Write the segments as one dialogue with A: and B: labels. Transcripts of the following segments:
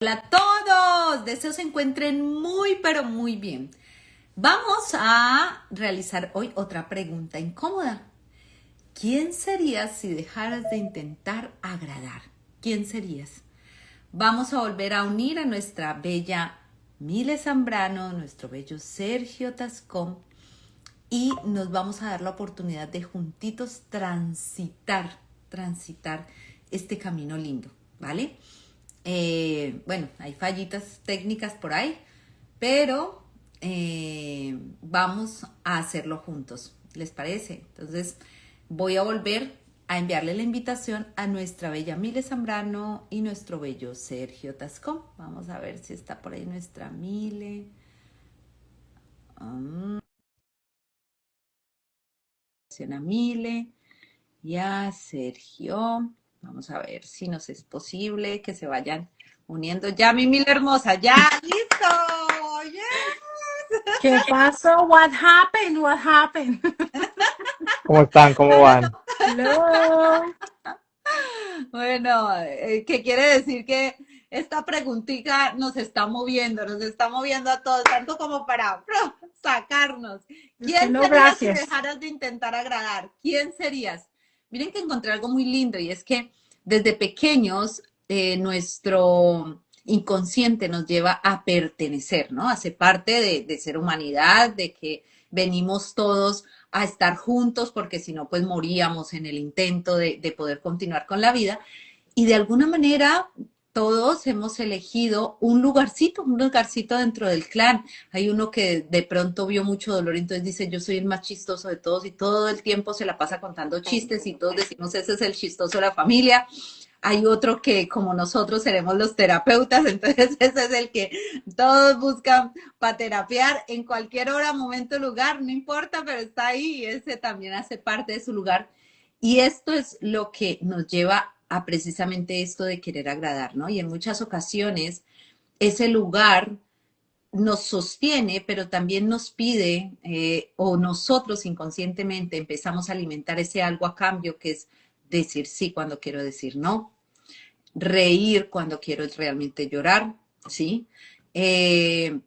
A: Hola a todos, deseo se encuentren muy pero muy bien. Vamos a realizar hoy otra pregunta incómoda. ¿Quién serías si dejaras de intentar agradar? ¿Quién serías? Vamos a volver a unir a nuestra bella Mile Zambrano, nuestro bello Sergio Tascón y nos vamos a dar la oportunidad de juntitos transitar este camino lindo, ¿vale? Bueno, hay fallitas técnicas por ahí, pero vamos a hacerlo juntos. ¿Les parece? Entonces voy a volver a enviarle la invitación a nuestra bella Mile Zambrano y nuestro bello Sergio Tascón. Vamos a ver si está por ahí nuestra Mile. A Mile y a Sergio. Vamos a ver si nos es posible que se vayan uniendo. Ya, mi Mile hermosa, ya, listo. Yes.
B: ¿Qué pasó? What happened? What happened?
C: ¿Cómo están? ¿Cómo van?
B: Hello.
A: Bueno, ¿qué quiere decir? Que esta preguntita nos está moviendo a todos, tanto como para sacarnos.
B: Es que
A: ¿Quién
B: no,
A: serías si
B: gracias.
A: dejaras de intentar agradar? ¿Quién serías? Miren que encontré algo muy lindo y es que desde pequeños nuestro inconsciente nos lleva a pertenecer, ¿no? Hace parte de ser humanidad, de que venimos todos a estar juntos, porque si no, pues moríamos en el intento de poder continuar con la vida. Y de alguna manera todos hemos elegido un lugarcito dentro del clan. Hay uno que de pronto vio mucho dolor, entonces dice, yo soy el más chistoso de todos y todo el tiempo se la pasa contando chistes y todos decimos, ese es el chistoso de la familia. Hay otro que como nosotros seremos los terapeutas, entonces ese es el que todos buscan para terapiar en cualquier hora, momento, lugar, no importa, pero está ahí y ese también hace parte de su lugar. Y esto es lo que nos lleva a precisamente esto de querer agradar, ¿no? Y en muchas ocasiones ese lugar nos sostiene, pero también nos pide, o nosotros inconscientemente empezamos a alimentar ese algo a cambio, que es decir sí cuando quiero decir no, reír cuando quiero realmente llorar, ¿sí? Eh,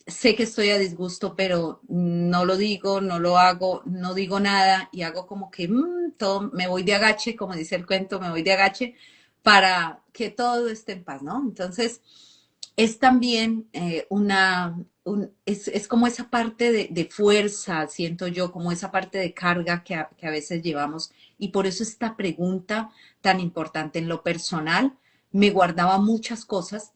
A: sé que estoy a disgusto, pero no lo digo, no lo hago, no digo nada y hago como que todo, me voy de agache, como dice el cuento, me voy de agache para que todo esté en paz, ¿no? Entonces, es también es como esa parte de fuerza, siento yo, como esa parte de carga que a veces llevamos. Y por eso esta pregunta tan importante en lo personal, me guardaba muchas cosas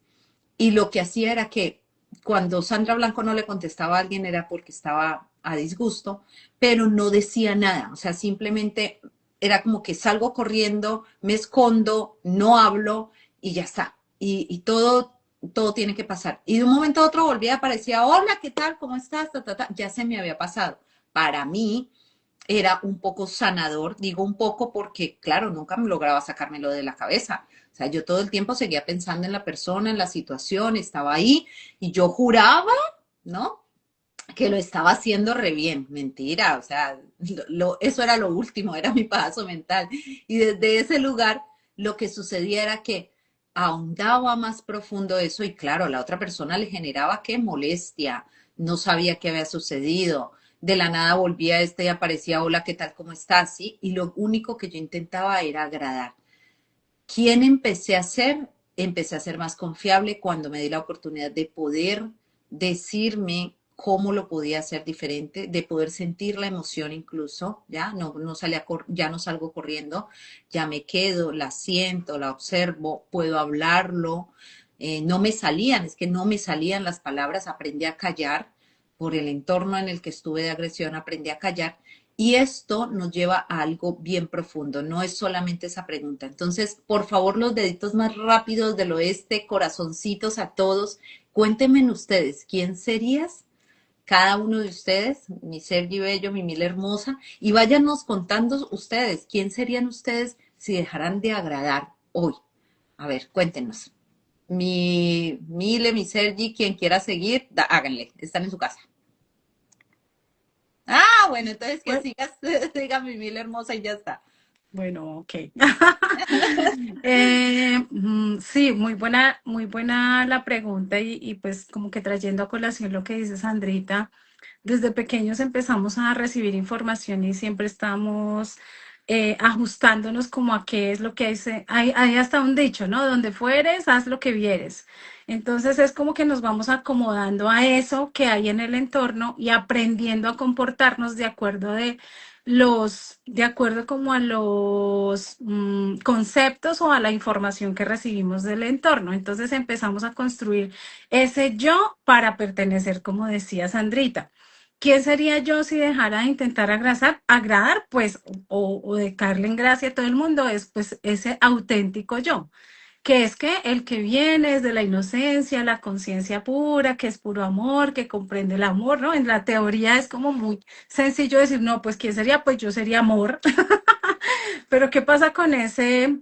A: y lo que hacía era que cuando Sandra Blanco no le contestaba a alguien era porque estaba a disgusto, pero no decía nada, o sea, simplemente era como que salgo corriendo, me escondo, no hablo y ya está. Y todo tiene que pasar. Y de un momento a otro volvía, aparecía, hola, ¿qué tal? ¿Cómo estás? Ta, ta, ta. Ya se me había pasado. Para mí, era un poco sanador, digo un poco porque, claro, nunca me lograba sacármelo de la cabeza. O sea, yo todo el tiempo seguía pensando en la persona, en la situación, estaba ahí y yo juraba, ¿no? Que lo estaba haciendo re bien. Mentira, o sea, eso era lo último, era mi paso mental. Y desde ese lugar, lo que sucedía era que ahondaba más profundo eso y claro, a la otra persona le generaba qué molestia, no sabía qué había sucedido. De la nada volvía y aparecía, hola, ¿qué tal? ¿Cómo estás? ¿Sí? Y lo único que yo intentaba era agradar. ¿Quién empecé a ser? Empecé a ser más confiable cuando me di la oportunidad de poder decirme cómo lo podía hacer diferente, de poder sentir la emoción incluso, ya ya no salgo corriendo, ya me quedo, la siento, la observo, puedo hablarlo, no me salían, es que no me salían las palabras, aprendí a callar por el entorno en el que estuve de agresión, aprendí a callar y esto nos lleva a algo bien profundo, no es solamente esa pregunta. Entonces, por favor, los deditos más rápidos del oeste, corazoncitos a todos, cuéntenme ustedes, ¿quién serías? Cada uno de ustedes, mi Sergi Bello, mi Mil Hermosa, y váyanos contando ustedes, ¿quién serían ustedes si dejaran de agradar hoy? A ver, cuéntenos. Mi Mile, mi Sergi, quien quiera seguir, háganle, están en su casa. Ah, bueno, entonces que
B: Pues,
A: sigas, siga mi Mil Hermosa y ya está.
B: Bueno, ok. Sí, muy buena la pregunta y pues como que trayendo a colación lo que dice Sandrita, desde pequeños empezamos a recibir información y siempre estamos ajustándonos como a qué es lo que hay hasta un dicho, ¿no? Donde fueres, haz lo que vieres. Entonces es como que nos vamos acomodando a eso que hay en el entorno y aprendiendo a comportarnos de acuerdo de acuerdo como a los conceptos o a la información que recibimos del entorno. Entonces empezamos a construir ese yo para pertenecer, como decía Sandrita. ¿Quién sería yo si dejara de intentar agradar, pues, o de caerle en gracia a todo el mundo? Es pues ese auténtico yo, que es que el que viene es de la inocencia, la conciencia pura, que es puro amor, que comprende el amor, ¿no? En la teoría es como muy sencillo decir, no, pues ¿quién sería? Pues yo sería amor, pero ¿qué pasa con ese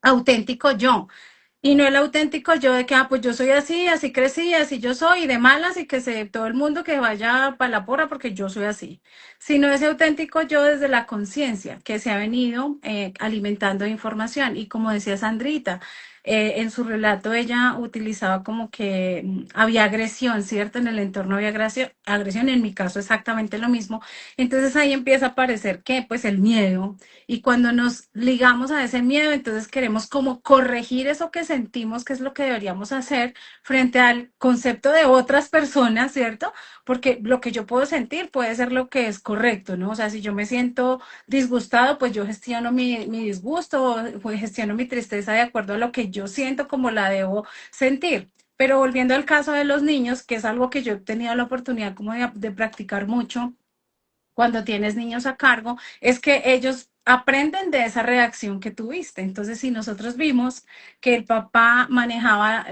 B: auténtico yo? Y no el auténtico yo de que, pues yo soy así, así crecí, así yo soy, y de malas, y que todo el mundo que vaya para la porra porque yo soy así. Sino ese auténtico yo desde la conciencia, que se ha venido alimentando de información. Y como decía Sandrita, en su relato ella utilizaba como que había agresión, ¿cierto? En el entorno había agresión, en mi caso exactamente lo mismo. Entonces ahí empieza a aparecer que, pues el miedo, y cuando nos ligamos a ese miedo, entonces queremos como corregir eso que sentimos que es lo que deberíamos hacer frente al concepto de otras personas, ¿cierto? Porque lo que yo puedo sentir puede ser lo que es correcto, ¿no? O sea, si yo me siento disgustado, pues yo gestiono mi disgusto, pues gestiono mi tristeza de acuerdo a lo que yo siento como la debo sentir. Pero volviendo al caso de los niños, que es algo que yo he tenido la oportunidad como de practicar mucho, cuando tienes niños a cargo, es que ellos aprenden de esa reacción que tuviste. Entonces, si nosotros vimos que el papá manejaba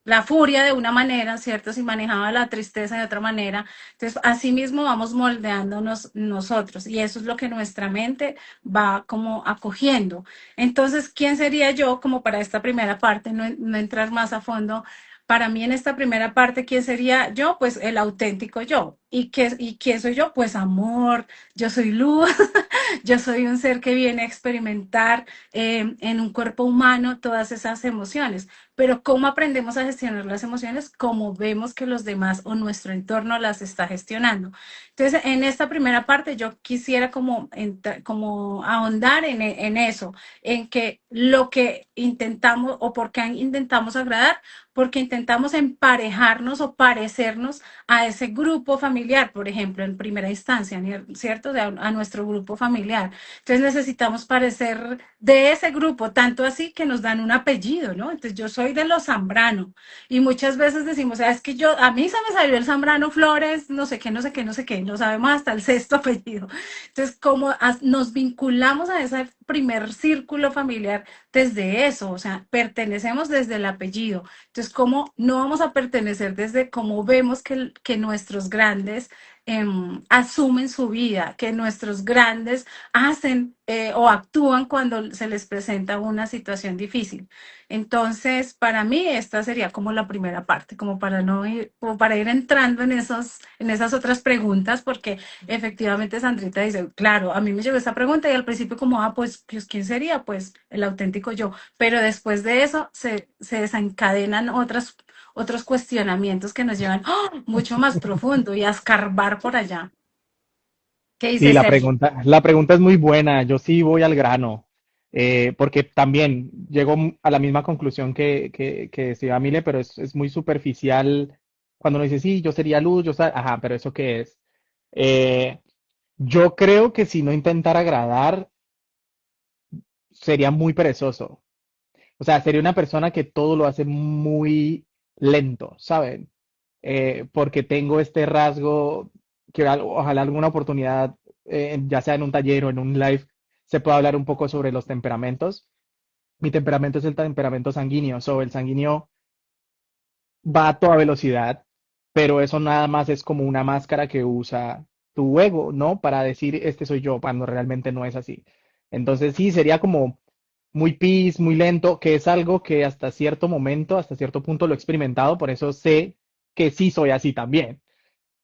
B: la furia de una manera, ¿cierto? Si manejaba la tristeza de otra manera. Entonces, así mismo vamos moldeándonos nosotros y eso es lo que nuestra mente va como acogiendo. Entonces, ¿quién sería yo como para esta primera parte, no entrar más a fondo? Para mí en esta primera parte, ¿quién sería yo? Pues el auténtico yo. ¿Y quién soy yo? Pues amor, yo soy luz, yo soy un ser que viene a experimentar en un cuerpo humano todas esas emociones. Pero ¿cómo aprendemos a gestionar las emociones? Como vemos que los demás o nuestro entorno las está gestionando. Entonces, en esta primera parte yo quisiera como ahondar en eso, en que lo que intentamos o por qué intentamos agradar, porque intentamos emparejarnos o parecernos a ese grupo familiar, por ejemplo, en primera instancia, ¿cierto? A nuestro grupo familiar. Entonces necesitamos parecer de ese grupo, tanto así que nos dan un apellido, ¿no? Entonces yo soy de los Zambrano y muchas veces decimos, es que a mí se me salió el Zambrano Flores, no sé qué, no sé qué, no sé qué, no sabemos hasta el sexto apellido. Entonces, como nos vinculamos a ese primer círculo familiar desde eso, o sea, pertenecemos desde el apellido. Entonces, ¿cómo no vamos a pertenecer desde cómo vemos que nuestros grandes asumen su vida, que nuestros grandes hacen o actúan cuando se les presenta una situación difícil? Entonces, para mí, esta sería como la primera parte, como para no ir, como para ir entrando en esas otras preguntas, porque efectivamente Sandrita dice, claro, a mí me llegó esta pregunta y al principio como, pues, ¿quién sería? Pues el auténtico yo. Pero después de eso se desencadenan otros cuestionamientos que nos llevan mucho más profundo y a escarbar por allá. ¿Qué
C: Sí,
B: dice Sergio?
C: la pregunta es muy buena. Yo sí voy al grano, porque también llego a la misma conclusión que decía Mile, pero es muy superficial cuando uno dice, sí, yo sería luz, ajá, pero ¿eso qué es? Eh, yo creo que si no intentara agradar, sería muy perezoso. O sea, sería una persona que todo lo hace muy lento, ¿saben? Porque tengo este rasgo que ojalá alguna oportunidad, ya sea en un taller o en un live, se pueda hablar un poco sobre los temperamentos. Mi temperamento es el temperamento sanguíneo, el sanguíneo va a toda velocidad, pero eso nada más es como una máscara que usa tu ego, ¿no? Para decir, este soy yo, cuando realmente no es así. Entonces sí, sería como muy pis, muy lento, que es algo que hasta cierto momento, hasta cierto punto lo he experimentado, por eso sé que sí soy así también.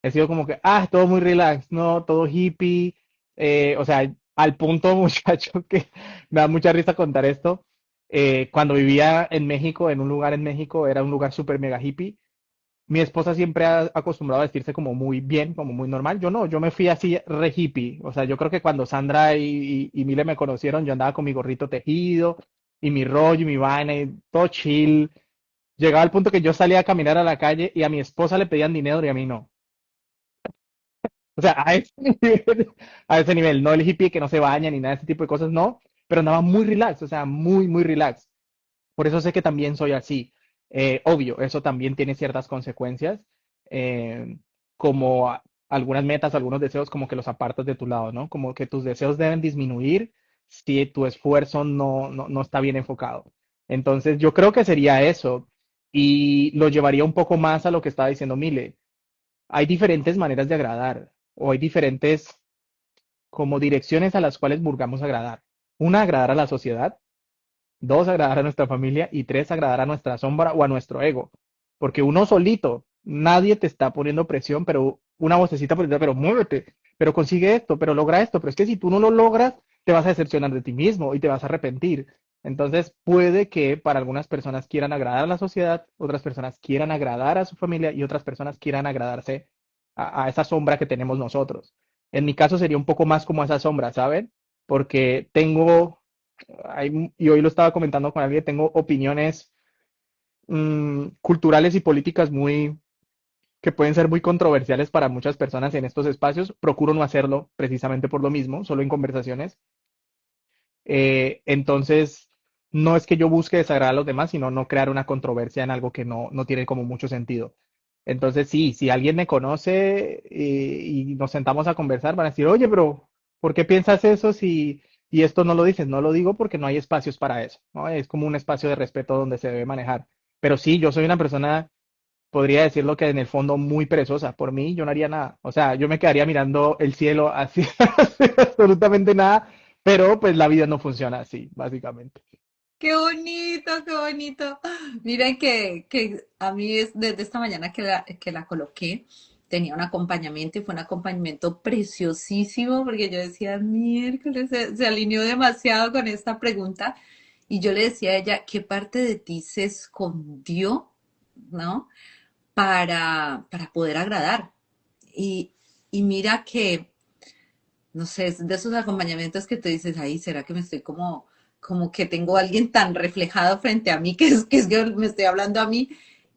C: He sido como que, todo muy relax, ¿no? Todo hippie, O sea, al punto, muchacho, que me da mucha risa contar esto. Cuando vivía en México, en un lugar en México, era un lugar súper mega hippie. Mi esposa siempre ha acostumbrado a vestirse como muy bien, como muy normal. Yo no, yo me fui así re hippie. O sea, yo creo que cuando Sandra y Mile me conocieron, yo andaba con mi gorrito tejido y mi rollo y mi vaina y todo chill. Llegaba al punto que yo salía a caminar a la calle y a mi esposa le pedían dinero y a mí no. O sea, a ese nivel, no el hippie que no se baña ni nada de ese tipo de cosas, no, pero andaba muy relax, o sea, muy, muy relax. Por eso sé que también soy así. Obvio, eso también tiene ciertas consecuencias, eh, como algunas metas, algunos deseos, como que los apartas de tu lado, ¿no? Como que tus deseos deben disminuir si tu esfuerzo no está bien enfocado. Entonces, yo creo que sería eso. Y lo llevaría un poco más a lo que estaba diciendo Mile. Hay diferentes maneras de agradar, o hay diferentes como direcciones a las cuales buscamos agradar. Una, agradar a la sociedad. Dos, agradar a nuestra familia. Y tres, agradar a nuestra sombra o a nuestro ego. Porque uno solito, nadie te está poniendo presión, pero una vocecita por detrás, pero muévete, pero consigue esto, pero logra esto. Pero es que si tú no lo logras, te vas a decepcionar de ti mismo y te vas a arrepentir. Entonces, puede que para algunas personas quieran agradar a la sociedad, otras personas quieran agradar a su familia y otras personas quieran agradarse a esa sombra que tenemos nosotros. En mi caso sería un poco más como esa sombra, ¿saben? Porque tengo y hoy lo estaba comentando con alguien, tengo opiniones culturales y políticas que pueden ser muy controversiales para muchas personas en estos espacios. Procuro no hacerlo precisamente por lo mismo, solo en conversaciones. Entonces, no es que yo busque desagradar a los demás, sino no crear una controversia en algo que no tiene como mucho sentido. Entonces, sí, si alguien me conoce y nos sentamos a conversar, van a decir, oye, pero ¿por qué piensas eso si y esto no lo dices? No lo digo porque no hay espacios para eso, ¿no? Es como un espacio de respeto donde se debe manejar. Pero sí, yo soy una persona, podría decirlo que en el fondo muy perezosa. Por mí, yo no haría nada. O sea, yo me quedaría mirando el cielo así, absolutamente nada, pero pues la vida no funciona así, básicamente.
A: Qué bonito, qué bonito. Miren que a mí es desde esta mañana que la coloqué, tenía un acompañamiento y fue un acompañamiento preciosísimo porque yo decía, miércoles, se alineó demasiado con esta pregunta y yo le decía a ella, ¿qué parte de ti se escondió, ¿no? Para poder agradar. Y, y mira que no sé, es de esos acompañamientos que te dices, ay, ¿será que me estoy como que tengo a alguien tan reflejado frente a mí que es que me estoy hablando a mí?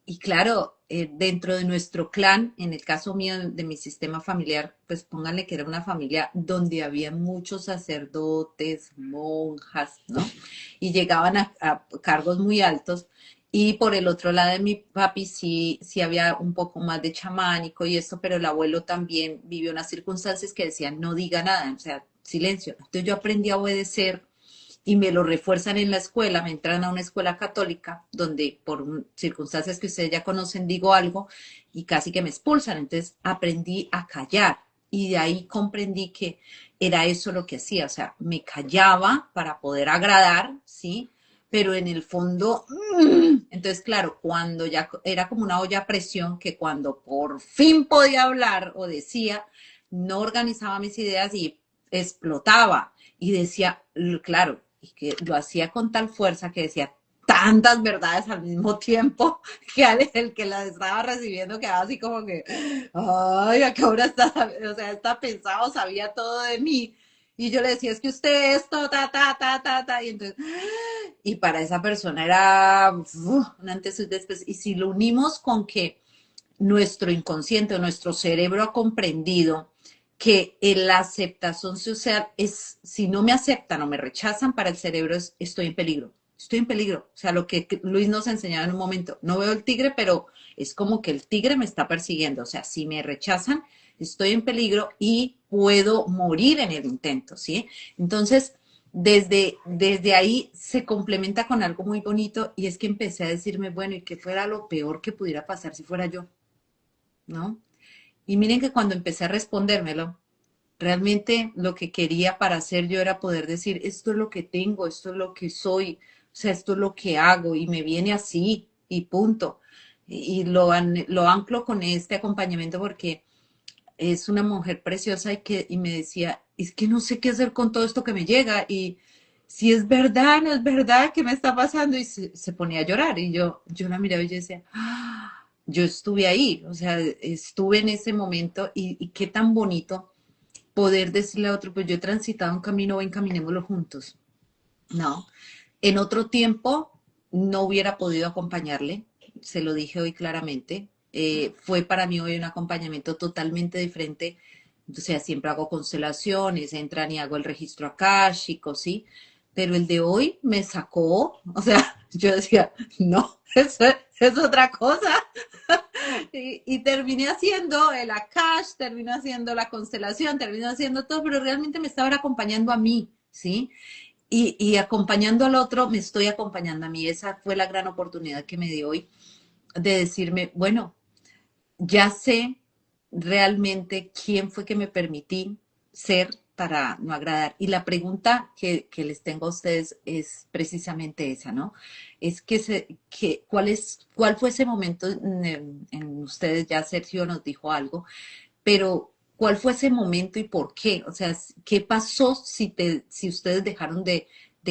A: Y claro, dentro de nuestro clan, en el caso mío, de mi sistema familiar, pues pónganle que era una familia donde había muchos sacerdotes, monjas, ¿no? Y llegaban a cargos muy altos. Y por el otro lado de mi papi sí había un poco más de chamánico y esto, pero el abuelo también vivió unas circunstancias que decían no diga nada, o sea, silencio. Entonces yo aprendí a obedecer y me lo refuerzan en la escuela, me entran a una escuela católica donde por circunstancias que ustedes ya conocen digo algo y casi que me expulsan. Entonces aprendí a callar y de ahí comprendí que era eso lo que hacía, o sea, me callaba para poder agradar, ¿sí? Pero en el fondo, entonces claro, cuando ya era como una olla a presión que cuando por fin podía hablar o decía, no organizaba mis ideas y explotaba y decía, claro, y que lo hacía con tal fuerza que decía tantas verdades al mismo tiempo que el que las estaba recibiendo quedaba así como que, ay, acá ahora está, o sea, está pensado, sabía todo de mí. Y yo le decía, es que usted esto, ta, y entonces, y para esa persona era un antes y un después. Y si lo unimos con que nuestro inconsciente o nuestro cerebro ha comprendido que la aceptación social es, si no me aceptan o me rechazan, para el cerebro es, estoy en peligro. Estoy en peligro. O sea, lo que Luis nos enseñaba en un momento. No veo el tigre, pero es como que el tigre me está persiguiendo. O sea, si me rechazan, estoy en peligro y puedo morir en el intento, ¿sí? Entonces, desde ahí se complementa con algo muy bonito y es que empecé a decirme, bueno, ¿y qué fuera lo peor que pudiera pasar si fuera yo? ¿No? Y miren que cuando empecé a respondérmelo, realmente lo que quería para hacer yo era poder decir, esto es lo que tengo, esto es lo que soy, o sea, esto es lo que hago y me viene así y punto. Y lo anclo con este acompañamiento porque es una mujer preciosa y me decía, es que no sé qué hacer con todo esto que me llega y si es verdad, no es verdad, ¿qué me está pasando? Y se ponía a llorar y yo la miraba y yo decía, "Ah, yo estuve ahí, o sea, estuve en ese momento y qué tan bonito poder decirle a otro, pues yo he transitado un camino, ven, caminémoslo juntos. No, en otro tiempo no hubiera podido acompañarle, se lo dije hoy claramente. Fue para mí hoy un acompañamiento totalmente diferente. O sea, siempre hago constelaciones, entran y hago el registro akáshico, ¿sí? Pero el de hoy me sacó, o sea, yo decía, no, eso es otra cosa. Y terminé haciendo el Akash, terminé haciendo la constelación, terminé haciendo todo, pero realmente me estaba acompañando a mí, ¿sí? Y acompañando al otro, me estoy acompañando a mí. Esa fue la gran oportunidad que me dio hoy de decirme, bueno, ya sé realmente quién fue que me permití ser para no agradar. Y la pregunta que les tengo a ustedes es precisamente esa, ¿no? Es ¿cuál fue ese momento en ustedes? Ya Sergio nos dijo algo, pero ¿cuál fue ese momento y por qué? O sea, ¿qué pasó si ustedes dejaron de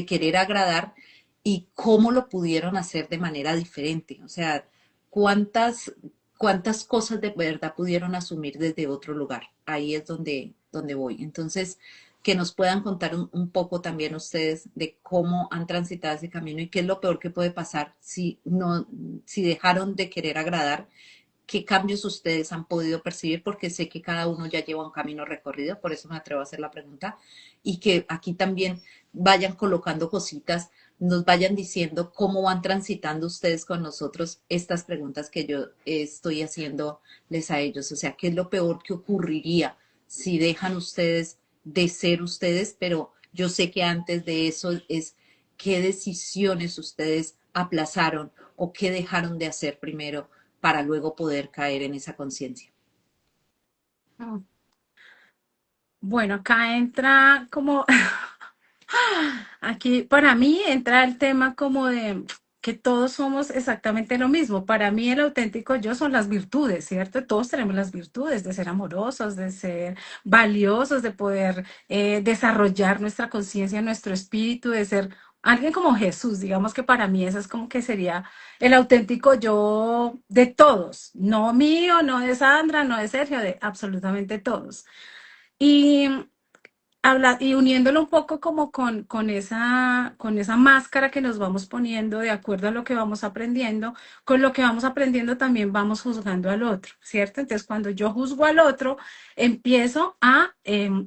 A: querer agradar y cómo lo pudieron hacer de manera diferente? O sea, ¿cuántas, cuántas cosas de verdad pudieron asumir desde otro lugar? Ahí es donde voy. Entonces, que nos puedan contar un poco también ustedes de cómo han transitado ese camino y qué es lo peor que puede pasar si no, si dejaron de querer agradar, qué cambios ustedes han podido percibir, porque sé que cada uno ya lleva un camino recorrido, por eso me atrevo a hacer la pregunta, y que aquí también vayan colocando cositas, nos vayan diciendo cómo van transitando ustedes con nosotros estas preguntas que yo estoy haciéndoles a ellos. O sea, ¿qué es lo peor que ocurriría si dejan ustedes de ser ustedes? Pero yo sé que antes de eso es qué decisiones ustedes aplazaron o qué dejaron de hacer primero para luego poder caer en esa conciencia.
B: Mm. Bueno, acá entra como, aquí para mí entra el tema como de que todos somos exactamente lo mismo. Para mí el auténtico yo son las virtudes, ¿cierto? Todos tenemos las virtudes de ser amorosos, de ser valiosos, de poder desarrollar nuestra conciencia, nuestro espíritu, de ser alguien como Jesús. Digamos que para mí eso es como que sería el auténtico yo de todos, no mío, no de Sandra, no de Sergio, de absolutamente todos. Y y uniéndolo un poco como con esa máscara que nos vamos poniendo de acuerdo a lo que vamos aprendiendo, con lo que vamos aprendiendo también vamos juzgando al otro, ¿cierto? Entonces, cuando yo juzgo al otro, empiezo a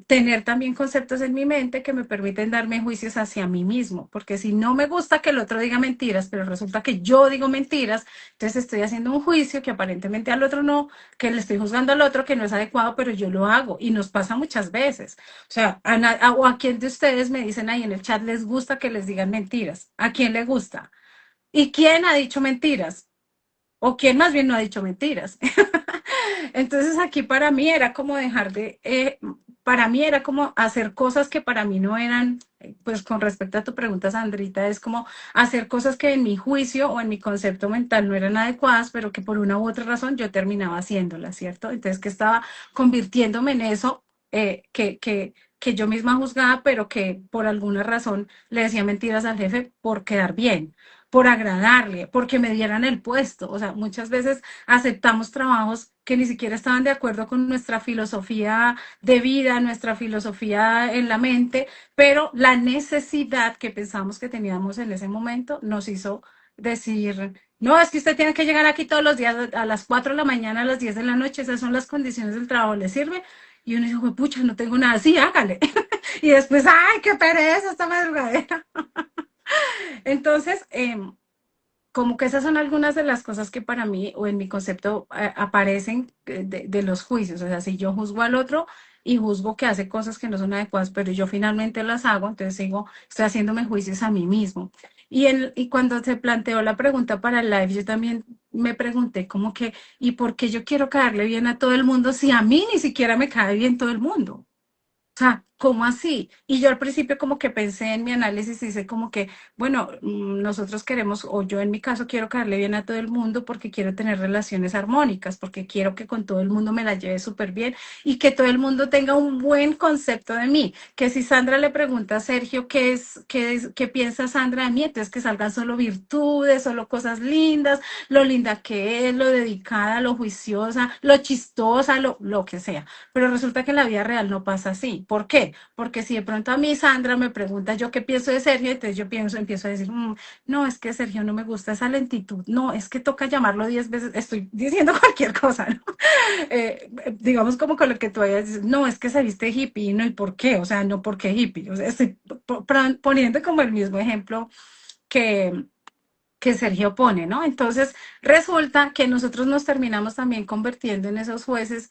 B: tener también conceptos en mi mente que me permiten darme juicios hacia mí mismo, porque si no me gusta que el otro diga mentiras, pero resulta que yo digo mentiras, entonces estoy haciendo un juicio que aparentemente al otro no, que le estoy juzgando al otro que no es adecuado, pero yo lo hago y nos pasa muchas veces. O sea, o a quién de ustedes me dicen ahí en el chat les gusta que les digan mentiras. ¿A quién le gusta? ¿Y quién ha dicho mentiras? ¿O quién más bien no ha dicho mentiras? Entonces aquí para mí era como para mí era como hacer cosas que para mí no eran, pues con respecto a tu pregunta, Sandrita, es como hacer cosas que en mi juicio o en mi concepto mental no eran adecuadas, pero que por una u otra razón yo terminaba haciéndolas, ¿cierto? Entonces que estaba convirtiéndome en eso que yo misma juzgaba, pero que por alguna razón le decía mentiras al jefe por quedar bien, por agradarle, porque me dieran el puesto. O sea, muchas veces aceptamos trabajos que ni siquiera estaban de acuerdo con nuestra filosofía de vida, nuestra filosofía en la mente, pero la necesidad que pensamos que teníamos en ese momento nos hizo decir, no, es que usted tiene que llegar aquí todos los días a las 4 de la mañana, a las 10 de la noche, esas son las condiciones del trabajo, ¿le sirve? Y uno dice, pucha, no tengo nada, sí, hágale. Y después, ay, qué pereza esta madrugadera. Entonces, como que esas son algunas de las cosas que para mí o en mi concepto aparecen de los juicios. O sea, si yo juzgo al otro y juzgo que hace cosas que no son adecuadas, pero yo finalmente las hago, entonces digo, estoy haciéndome juicios a mí mismo. Y cuando se planteó la pregunta para el live, yo también me pregunté como que, ¿y por qué yo quiero caerle bien a todo el mundo si a mí ni siquiera me cae bien todo el mundo? O sea, ¿cómo así? Y yo al principio como que pensé en mi análisis y hice como que, bueno, nosotros queremos, o yo en mi caso quiero caerle bien a todo el mundo porque quiero tener relaciones armónicas, porque quiero que con todo el mundo me la lleve súper bien y que todo el mundo tenga un buen concepto de mí. Que si Sandra le pregunta a Sergio qué piensa Sandra de mí, entonces que salgan solo virtudes, solo cosas lindas, lo linda que es, lo dedicada, lo juiciosa, lo chistosa, lo que sea. Pero resulta que en la vida real no pasa así. ¿Por qué? Porque si de pronto a mí Sandra me pregunta yo qué pienso de Sergio, entonces yo empiezo a decir, no, es que Sergio no me gusta esa lentitud, no, es que toca llamarlo 10 veces, estoy diciendo cualquier cosa, ¿no? Digamos como con lo que tú hayas, no, es que se viste hippie, no, ¿y por qué? O sea, no, ¿por qué hippie? O sea, estoy poniendo como el mismo ejemplo que, que Sergio pone, ¿no? Entonces, resulta que nosotros nos terminamos también convirtiendo en esos jueces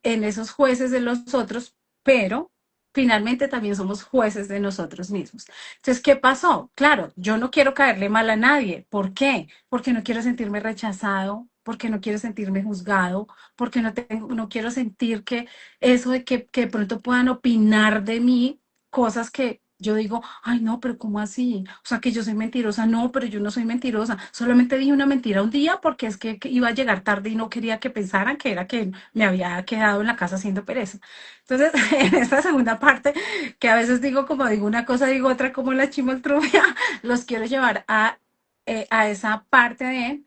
B: de los otros, pero finalmente también somos jueces de nosotros mismos. Entonces, ¿qué pasó? Claro, yo no quiero caerle mal a nadie. ¿Por qué? Porque no quiero sentirme rechazado, porque no quiero sentirme juzgado, porque no quiero sentir que eso que de pronto puedan opinar de mí cosas que yo digo, ay no, pero ¿cómo así? O sea, que yo soy mentirosa. No, pero yo no soy mentirosa. Solamente dije una mentira un día porque es que iba a llegar tarde y no quería que pensaran que era que me había quedado en la casa haciendo pereza. Entonces, en esta segunda parte, que a veces digo como digo una cosa, digo otra como la chimoltrufia, los quiero llevar a esa parte de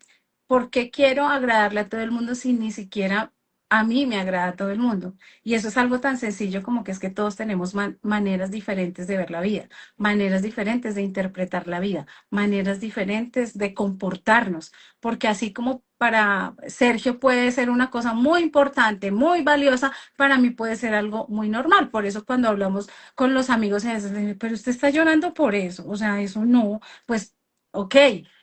B: por qué quiero agradarle a todo el mundo si ni siquiera a mí me agrada a todo el mundo. Y eso es algo tan sencillo como que es que todos tenemos maneras diferentes de ver la vida, maneras diferentes de interpretar la vida, maneras diferentes de comportarnos, porque así como para Sergio puede ser una cosa muy importante, muy valiosa, para mí puede ser algo muy normal. Por eso cuando hablamos con los amigos, a veces dicen, pero usted está llorando por eso, o sea, eso no, pues, ok.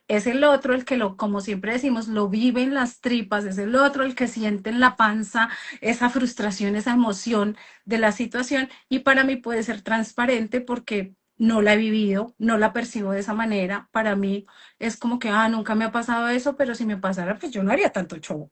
B: Es el otro el que como siempre decimos, lo vive en las tripas, es el otro el que siente en la panza esa frustración, esa emoción de la situación y para mí puede ser transparente porque no la he vivido, no la percibo de esa manera. Para mí es como que, nunca me ha pasado eso, pero si me pasara, pues yo no haría tanto show.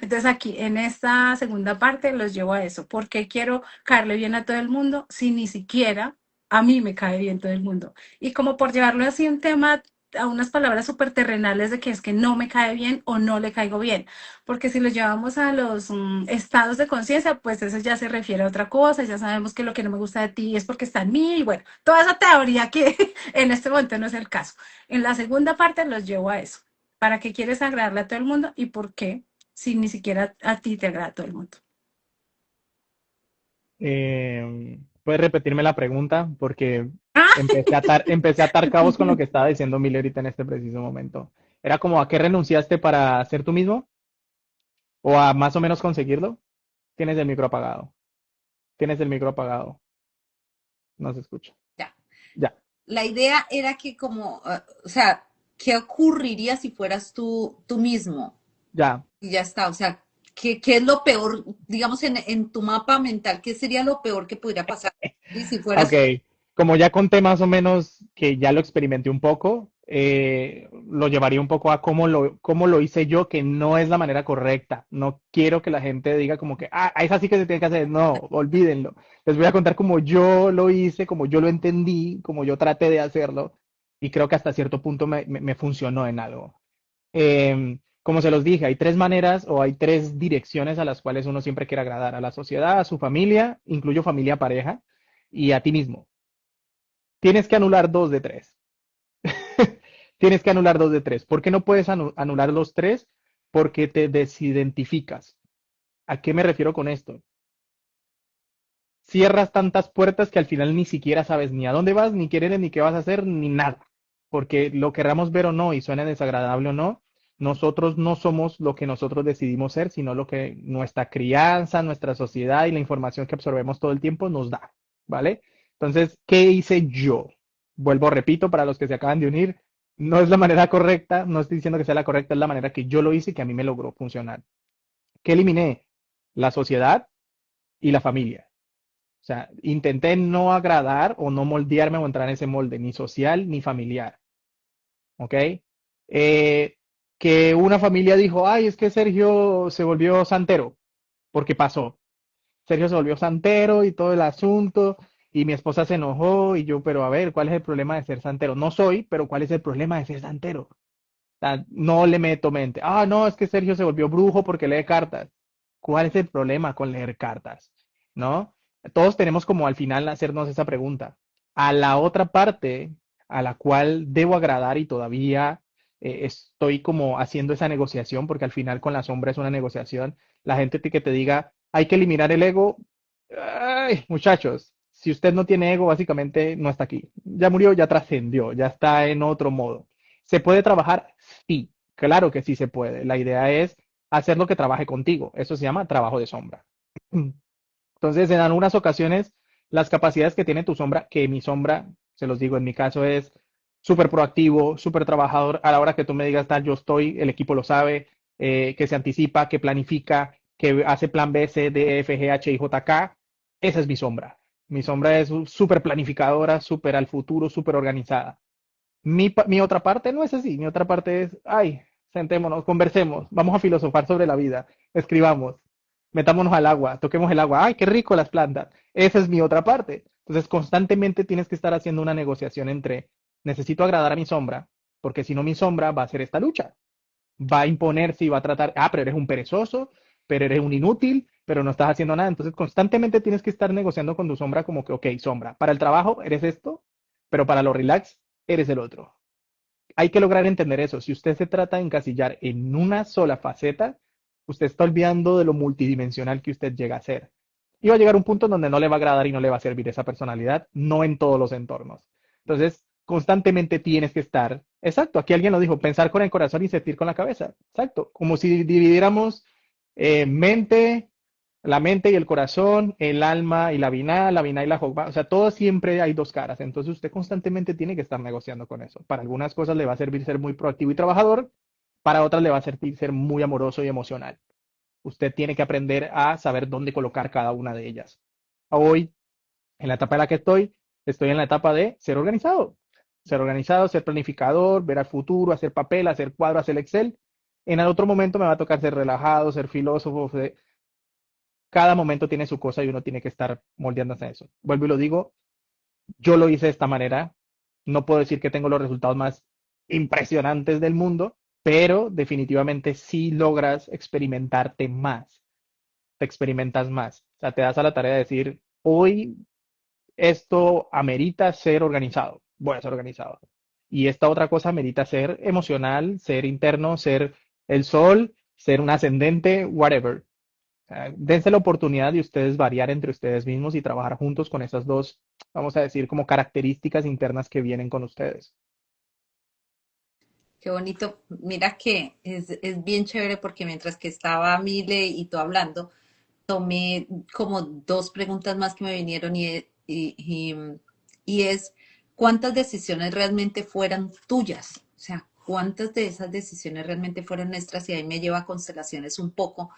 B: Entonces aquí en esta segunda parte los llevo a eso. ¿Por qué quiero caerle bien a todo el mundo si ni siquiera a mí me cae bien todo el mundo? Y como por llevarlo así un tema a unas palabras súper terrenales de que es que no me cae bien o no le caigo bien. Porque si lo llevamos a los estados de conciencia, pues eso ya se refiere a otra cosa, ya sabemos que lo que no me gusta de ti es porque está en mí, y bueno, toda esa teoría que en este momento no es el caso. En la segunda parte los llevo a eso. ¿Para qué quieres agradarle a todo el mundo y por qué si ni siquiera a ti te agrada todo el mundo?
C: ¿Puedes repetirme la pregunta? Porque
B: Ah,
C: empecé a atar cabos con lo que estaba diciendo Miller ahorita en este preciso momento. Era como, ¿a qué renunciaste para ser tú mismo? ¿O a más o menos conseguirlo? Tienes el micro apagado. Tienes el micro apagado. No se escucha.
A: Ya.
C: Ya,
A: La idea era que como, o sea, ¿qué ocurriría si fueras tú mismo?
C: ya.
A: Y ya está, o sea, ¿qué es lo peor, digamos, en tu mapa mental, qué sería lo peor que podría pasar? ¿Sí? Si
C: Ok,
A: fueras,
C: como ya conté más o menos que ya lo experimenté un poco, lo llevaría un poco a cómo lo hice yo, que no es la manera correcta. No quiero que la gente diga como que, es así que se tiene que hacer. No, olvídenlo. Les voy a contar cómo yo lo hice, cómo yo lo entendí, cómo yo traté de hacerlo, y creo que hasta cierto punto me funcionó en algo. Como se los dije, hay tres maneras o hay tres direcciones a las cuales uno siempre quiere agradar: a la sociedad, a su familia, incluyo familia, pareja, y a ti mismo. Tienes que anular dos de tres. Tienes que anular dos de tres. ¿Por qué no puedes anular los tres? Porque te desidentificas. ¿A qué me refiero con esto? Cierras tantas puertas que al final ni siquiera sabes ni a dónde vas, ni quién eres, ni qué vas a hacer, ni nada. Porque lo querramos ver o no, y suene desagradable o no, nosotros no somos lo que nosotros decidimos ser, sino lo que nuestra crianza, nuestra sociedad y la información que absorbemos todo el tiempo nos da, ¿vale? Entonces, ¿qué hice yo? Vuelvo, repito, para los que se acaban de unir, no es la manera correcta, no estoy diciendo que sea la correcta, es la manera que yo lo hice y que a mí me logró funcionar. ¿Qué eliminé? La sociedad y la familia. O sea, intenté no agradar o no moldearme o entrar en ese molde, ni social ni familiar. ¿Ok? Que una familia dijo, ay, es que Sergio se volvió santero, porque pasó. Sergio se volvió santero y todo el asunto, y mi esposa se enojó, y yo, pero a ver, ¿cuál es el problema de ser santero? No soy, pero ¿cuál es el problema de ser santero? Sea, no le meto mente. Ah, no, es que Sergio se volvió brujo porque lee cartas. ¿Cuál es el problema con leer cartas? ¿No? Todos tenemos como al final hacernos esa pregunta. A la otra parte a la cual debo agradar y todavía estoy como haciendo esa negociación, porque al final con la sombra es una negociación. La gente que te diga, hay que eliminar el ego. Ay, muchachos, si usted no tiene ego, básicamente no está aquí. Ya murió, ya trascendió, ya está en otro modo. ¿Se puede trabajar? Sí, claro que sí se puede. La idea es hacer lo que trabaje contigo. Eso se llama trabajo de sombra. Entonces, en algunas ocasiones, las capacidades que tiene tu sombra, que mi sombra, se los digo, en mi caso es súper proactivo, súper trabajador. A la hora que tú me digas tal, yo estoy, el equipo lo sabe, que se anticipa, que planifica, que hace plan B, C, D, F, G, H, I, J, K. Esa es mi sombra. Mi sombra es súper planificadora, súper al futuro, súper organizada. Mi otra parte no es así, mi otra parte es, ay, sentémonos, conversemos, vamos a filosofar sobre la vida, escribamos, metámonos al agua, toquemos el agua, ay, qué rico las plantas. Esa es mi otra parte. Entonces, constantemente tienes que estar haciendo una negociación entre, necesito agradar a mi sombra, porque si no mi sombra va a hacer esta lucha, va a imponerse y va a tratar, ah, pero eres un perezoso, pero eres un inútil, pero no estás haciendo nada. Entonces, constantemente tienes que estar negociando con tu sombra como que, ok, sombra, para el trabajo eres esto, pero para lo relax eres el otro. Hay que lograr entender eso. Si usted se trata de encasillar en una sola faceta, usted está olvidando de lo multidimensional que usted llega a ser. Y va a llegar un punto donde no le va a agradar y no le va a servir esa personalidad, no en todos los entornos. Entonces, constantemente tienes que estar, exacto, aquí alguien lo dijo, pensar con el corazón y sentir con la cabeza. Exacto, como si dividiéramos mente, la mente y el corazón, el alma y la biná y la jogma, o sea, todo siempre hay dos caras, entonces usted constantemente tiene que estar negociando con eso. Para algunas cosas le va a servir ser muy proactivo y trabajador, para otras le va a servir ser muy amoroso y emocional. Usted tiene que aprender a saber dónde colocar cada una de ellas. Hoy, en la etapa en la que estoy en la etapa de ser organizado, ser planificador, ver al futuro, hacer papel, hacer cuadro, hacer Excel. En el otro momento me va a tocar ser relajado, ser filósofo, cada momento tiene su cosa y uno tiene que estar moldeándose a eso. Vuelvo y lo digo, yo lo hice de esta manera. No puedo decir que tengo los resultados más impresionantes del mundo, pero definitivamente sí logras experimentarte más, te experimentas más. O sea, te das a la tarea de decir, hoy esto amerita ser organizado, voy a ser organizado. Y esta otra cosa amerita ser emocional, ser interno, ser el sol, ser un ascendente, whatever. Dense la oportunidad de ustedes variar entre ustedes mismos y trabajar juntos con esas dos, vamos a decir, como características internas que vienen con ustedes.
A: Qué bonito. Mira que es bien chévere porque mientras que estaba Mile y tú hablando, tomé como dos preguntas más que me vinieron y es, ¿cuántas decisiones realmente fueran tuyas? O sea, ¿cuántas de esas decisiones realmente fueron nuestras? Y ahí me lleva a constelaciones un poco,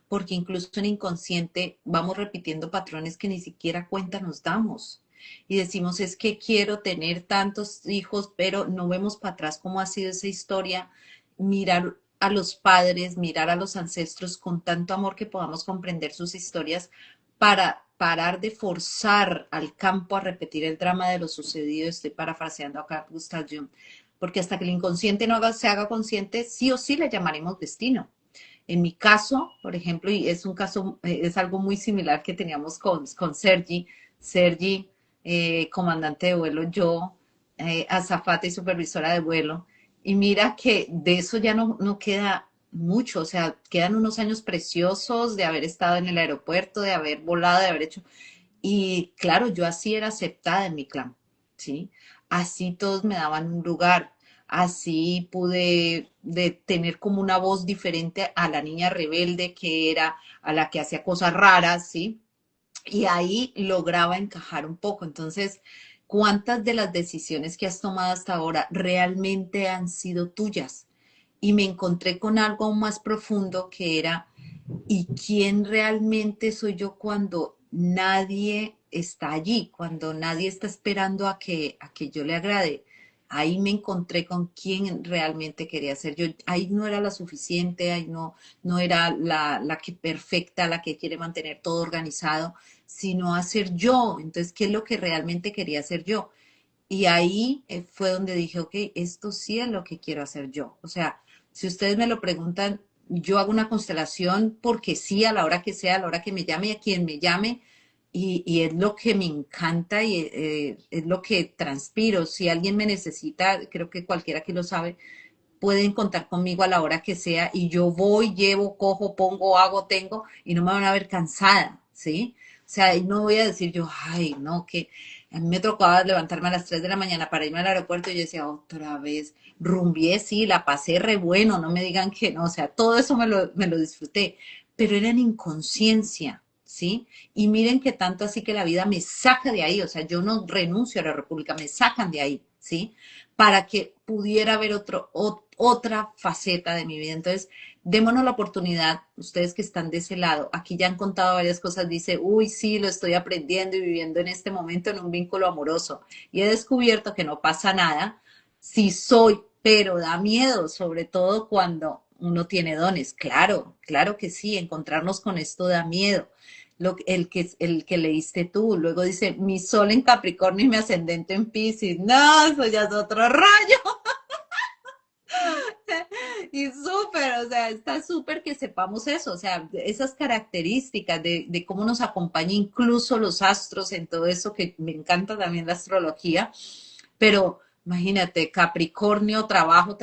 A: porque incluso en inconsciente vamos repitiendo patrones que ni siquiera cuenta nos damos. Y decimos, es que quiero tener tantos hijos, pero no vemos para atrás cómo ha sido esa historia, mirar a los padres, mirar a los ancestros con tanto amor que podamos comprender sus historias para parar de forzar al campo a repetir el drama de lo sucedido. Estoy parafraseando acá a Gustav Jung, porque hasta que el inconsciente no se haga consciente, sí o sí le llamaremos destino. En mi caso, por ejemplo, y es un caso, es algo muy similar que teníamos con Sergi. Sergi, comandante de vuelo, yo, azafata y supervisora de vuelo. Y mira que de eso ya no queda mucho, o sea, quedan unos años preciosos de haber estado en el aeropuerto, de haber volado, de haber hecho. Y claro, yo así era aceptada en mi clan, ¿sí? Así todos me daban un lugar, así pude de tener como una voz diferente a la niña rebelde que era, a la que hacía cosas raras, ¿sí? Y ahí lograba encajar un poco. Entonces, ¿cuántas de las decisiones que has tomado hasta ahora realmente han sido tuyas? Y me encontré con algo aún más profundo que era, ¿y quién realmente soy yo cuando nadie está allí, cuando nadie está esperando a que yo le agrade? ahí me encontré con quién realmente quería ser yo. Ahí no era la suficiente, ahí no era la que perfecta, la que quiere mantener todo organizado, sino hacer yo. Entonces, ¿qué es lo que realmente quería hacer yo? Y ahí fue donde dije, ok, esto sí es lo que quiero hacer yo. O sea, si ustedes me lo preguntan, yo hago una constelación porque sí, a la hora que sea, a la hora que me llame, a quien me llame, y es lo que me encanta y es lo que transpiro. Si alguien me necesita, creo que cualquiera que lo sabe, pueden contar conmigo a la hora que sea y yo voy, llevo, cojo, pongo, hago, tengo y no me van a ver cansada, ¿sí? O sea, y no voy a decir yo, ay, no, que a mí me tocaba levantarme a las 3 de la mañana para irme al aeropuerto y yo decía, otra vez, rumbié, sí, la pasé re bueno, no me digan que no, o sea, todo eso me lo disfruté, pero era en inconsciencia, ¿sí? Y miren que tanto así que la vida me saca de ahí, o sea, yo no renuncio a la República, me sacan de ahí, ¿sí? Para que pudiera haber otra faceta de mi vida. Entonces, démonos la oportunidad, ustedes que están de ese lado, aquí ya han contado varias cosas, dice, uy, sí, lo estoy aprendiendo y viviendo en este momento en un vínculo amoroso. Y he descubierto que no pasa nada si soy, pero da miedo, sobre todo cuando uno tiene dones. Claro, claro que sí, encontrarnos con esto da miedo. El que leíste tú. Luego dice, mi sol en Capricornio y mi ascendente en Piscis. No, eso ya es otro rollo. Y súper, o sea, está súper que sepamos eso, o sea, esas características de cómo nos acompaña incluso los astros en todo eso, que me encanta también la astrología, pero imagínate, Capricornio, trabajo,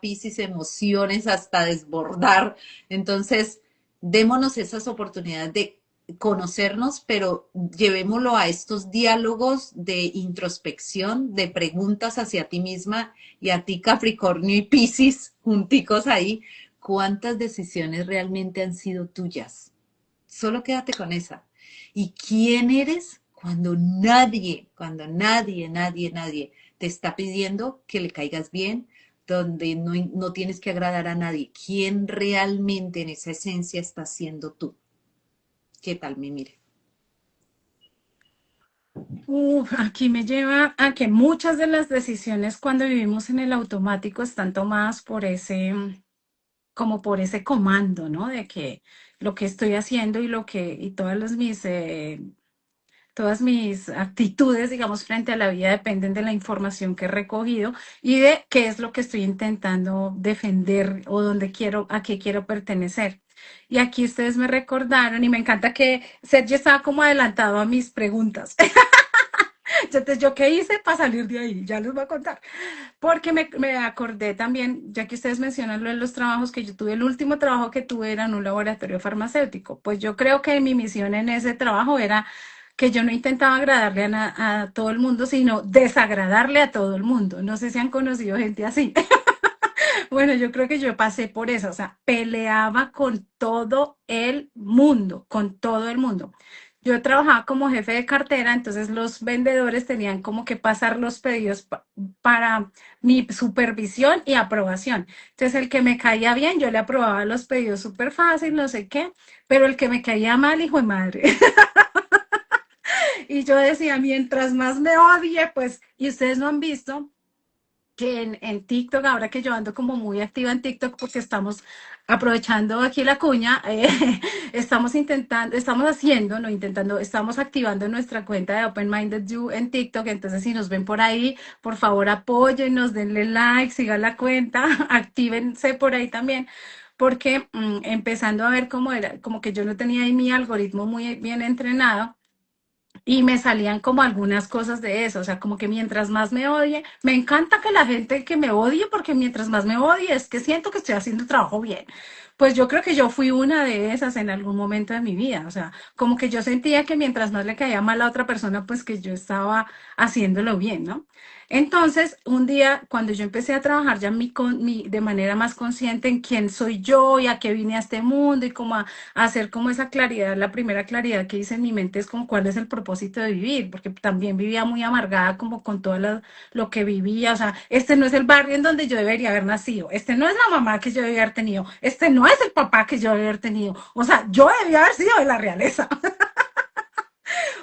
A: Piscis, emociones hasta desbordar. Entonces, démonos esas oportunidades de conocernos, pero llevémoslo a estos diálogos de introspección, de preguntas hacia ti misma y a ti Capricornio y Piscis junticos ahí. ¿Cuántas decisiones realmente han sido tuyas? Solo quédate con esa. ¿Y quién eres cuando nadie te está pidiendo que le caigas bien, donde no tienes que agradar a nadie? ¿Quién realmente en esa esencia está siendo tú? ¿Qué tal, mi mire?
B: Aquí me lleva a que muchas de las decisiones cuando vivimos en el automático están tomadas por ese, como por ese comando, ¿no? De que lo que estoy haciendo y y todas mis actitudes, digamos, frente a la vida dependen de la información que he recogido y de qué es lo que estoy intentando defender o a qué quiero pertenecer. Y aquí ustedes me recordaron y me encanta que Sergio estaba como adelantado a mis preguntas. Entonces, ¿yo qué hice para salir de ahí? Ya les voy a contar. Porque me acordé también, ya que ustedes mencionan lo de los trabajos que yo tuve, el último trabajo que tuve era en un laboratorio farmacéutico. Pues yo creo que mi misión en ese trabajo era que yo no intentaba agradarle a todo el mundo, sino desagradarle a todo el mundo. No sé si han conocido gente así. Bueno, yo creo que yo pasé por eso, o sea, peleaba con todo el mundo, con todo el mundo. Yo trabajaba como jefe de cartera, entonces los vendedores tenían como que pasar los pedidos para mi supervisión y aprobación. Entonces el que me caía bien, yo le aprobaba los pedidos súper fácil, no sé qué, pero el que me caía mal, hijo de madre. Y yo decía, mientras más me odie, pues, y ustedes no han visto que en TikTok, ahora que yo ando como muy activa en TikTok porque estamos aprovechando aquí la cuña, estamos intentando, estamos haciendo, no intentando, estamos activando nuestra cuenta de Open Minded You en TikTok, entonces si nos ven por ahí, por favor apóyennos, denle like, sigan la cuenta, actívense por ahí también. Porque empezando a ver cómo era, como que yo no tenía ahí mi algoritmo muy bien entrenado, y me salían como algunas cosas de eso, o sea, como que mientras más me odie, me encanta que la gente que me odie, porque mientras más me odie es que siento que estoy haciendo el trabajo bien. Pues yo creo que yo fui una de esas en algún momento de mi vida, o sea, como que yo sentía que mientras más le caía mal a otra persona, pues que yo estaba haciéndolo bien, ¿no? Entonces, un día, cuando yo empecé a trabajar ya de manera más consciente en quién soy yo y a qué vine a este mundo y como a hacer como esa claridad, la primera claridad que hice en mi mente es como cuál es el propósito de vivir, porque también vivía muy amargada como con todo lo que vivía, o sea, este no es el barrio en donde yo debería haber nacido, este no es la mamá que yo debía haber tenido, este no es el papá que yo debía haber tenido, o sea, yo debía haber sido de la realeza.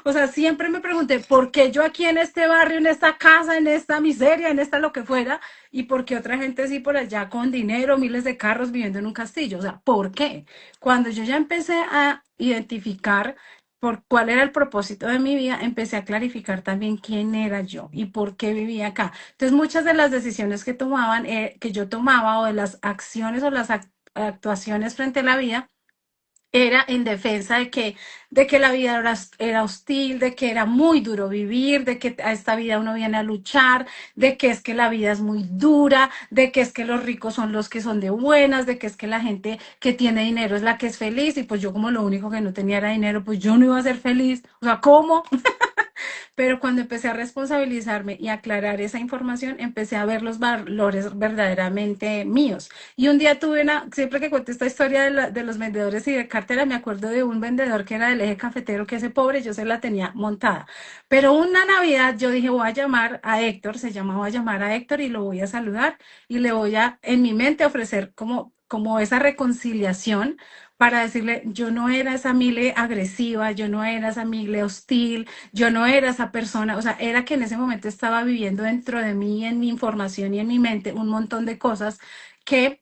B: O sea, siempre me pregunté, ¿por qué yo aquí en este barrio, en esta casa, en esta miseria, en esta lo que fuera? ¿Y por qué otra gente sí por allá con dinero, miles de carros viviendo en un castillo? O sea, ¿por qué? Cuando yo ya empecé a identificar por cuál era el propósito de mi vida, empecé a clarificar también quién era yo y por qué vivía acá. Entonces, muchas de las decisiones que tomaban, que yo tomaba o de las acciones o las actuaciones frente a la vida, era en defensa de que la vida era hostil, de que era muy duro vivir, de que a esta vida uno viene a luchar, de que es que la vida es muy dura, de que es que los ricos son los que son de buenas, de que es que la gente que tiene dinero es la que es feliz y pues yo como lo único que no tenía era dinero, pues yo no iba a ser feliz. O sea, ¿cómo? Pero cuando empecé a responsabilizarme y aclarar esa información, empecé a ver los valores verdaderamente míos. Y un día tuve siempre que cuento esta historia de los vendedores y de cartera, me acuerdo de un vendedor que era del eje cafetero, que ese pobre yo se la tenía montada. Pero una Navidad yo dije, voy a llamar a Héctor, se llama, voy a llamar a Héctor y lo voy a saludar y le voy a, en mi mente, ofrecer como esa reconciliación para decirle, yo no era esa Mile agresiva, yo no era esa Mile hostil, yo no era esa persona, o sea, era que en ese momento estaba viviendo dentro de mí, en mi información y en mi mente, un montón de cosas que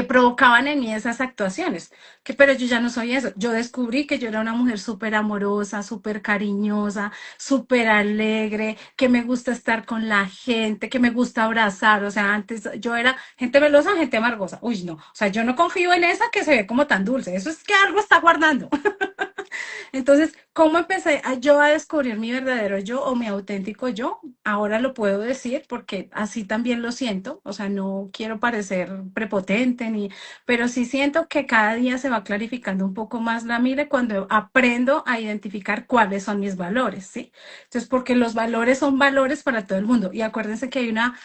B: provocaban en mí esas actuaciones. Pero yo ya no soy eso. Yo descubrí que yo era una mujer súper amorosa, súper cariñosa, súper alegre, que me gusta estar con la gente, que me gusta abrazar. O sea, antes yo era gente melosa, gente amargosa. Uy, no. O sea, yo no confío en esa que se ve como tan dulce. Eso es que algo está guardando. Entonces, ¿cómo empecé yo a descubrir mi verdadero yo o mi auténtico yo? Ahora lo puedo decir porque así también lo siento, o sea, no quiero parecer prepotente pero sí siento que cada día se va clarificando un poco más la mira cuando aprendo a identificar cuáles son mis valores, ¿sí? Entonces, porque los valores son valores para todo el mundo. Y acuérdense que hay una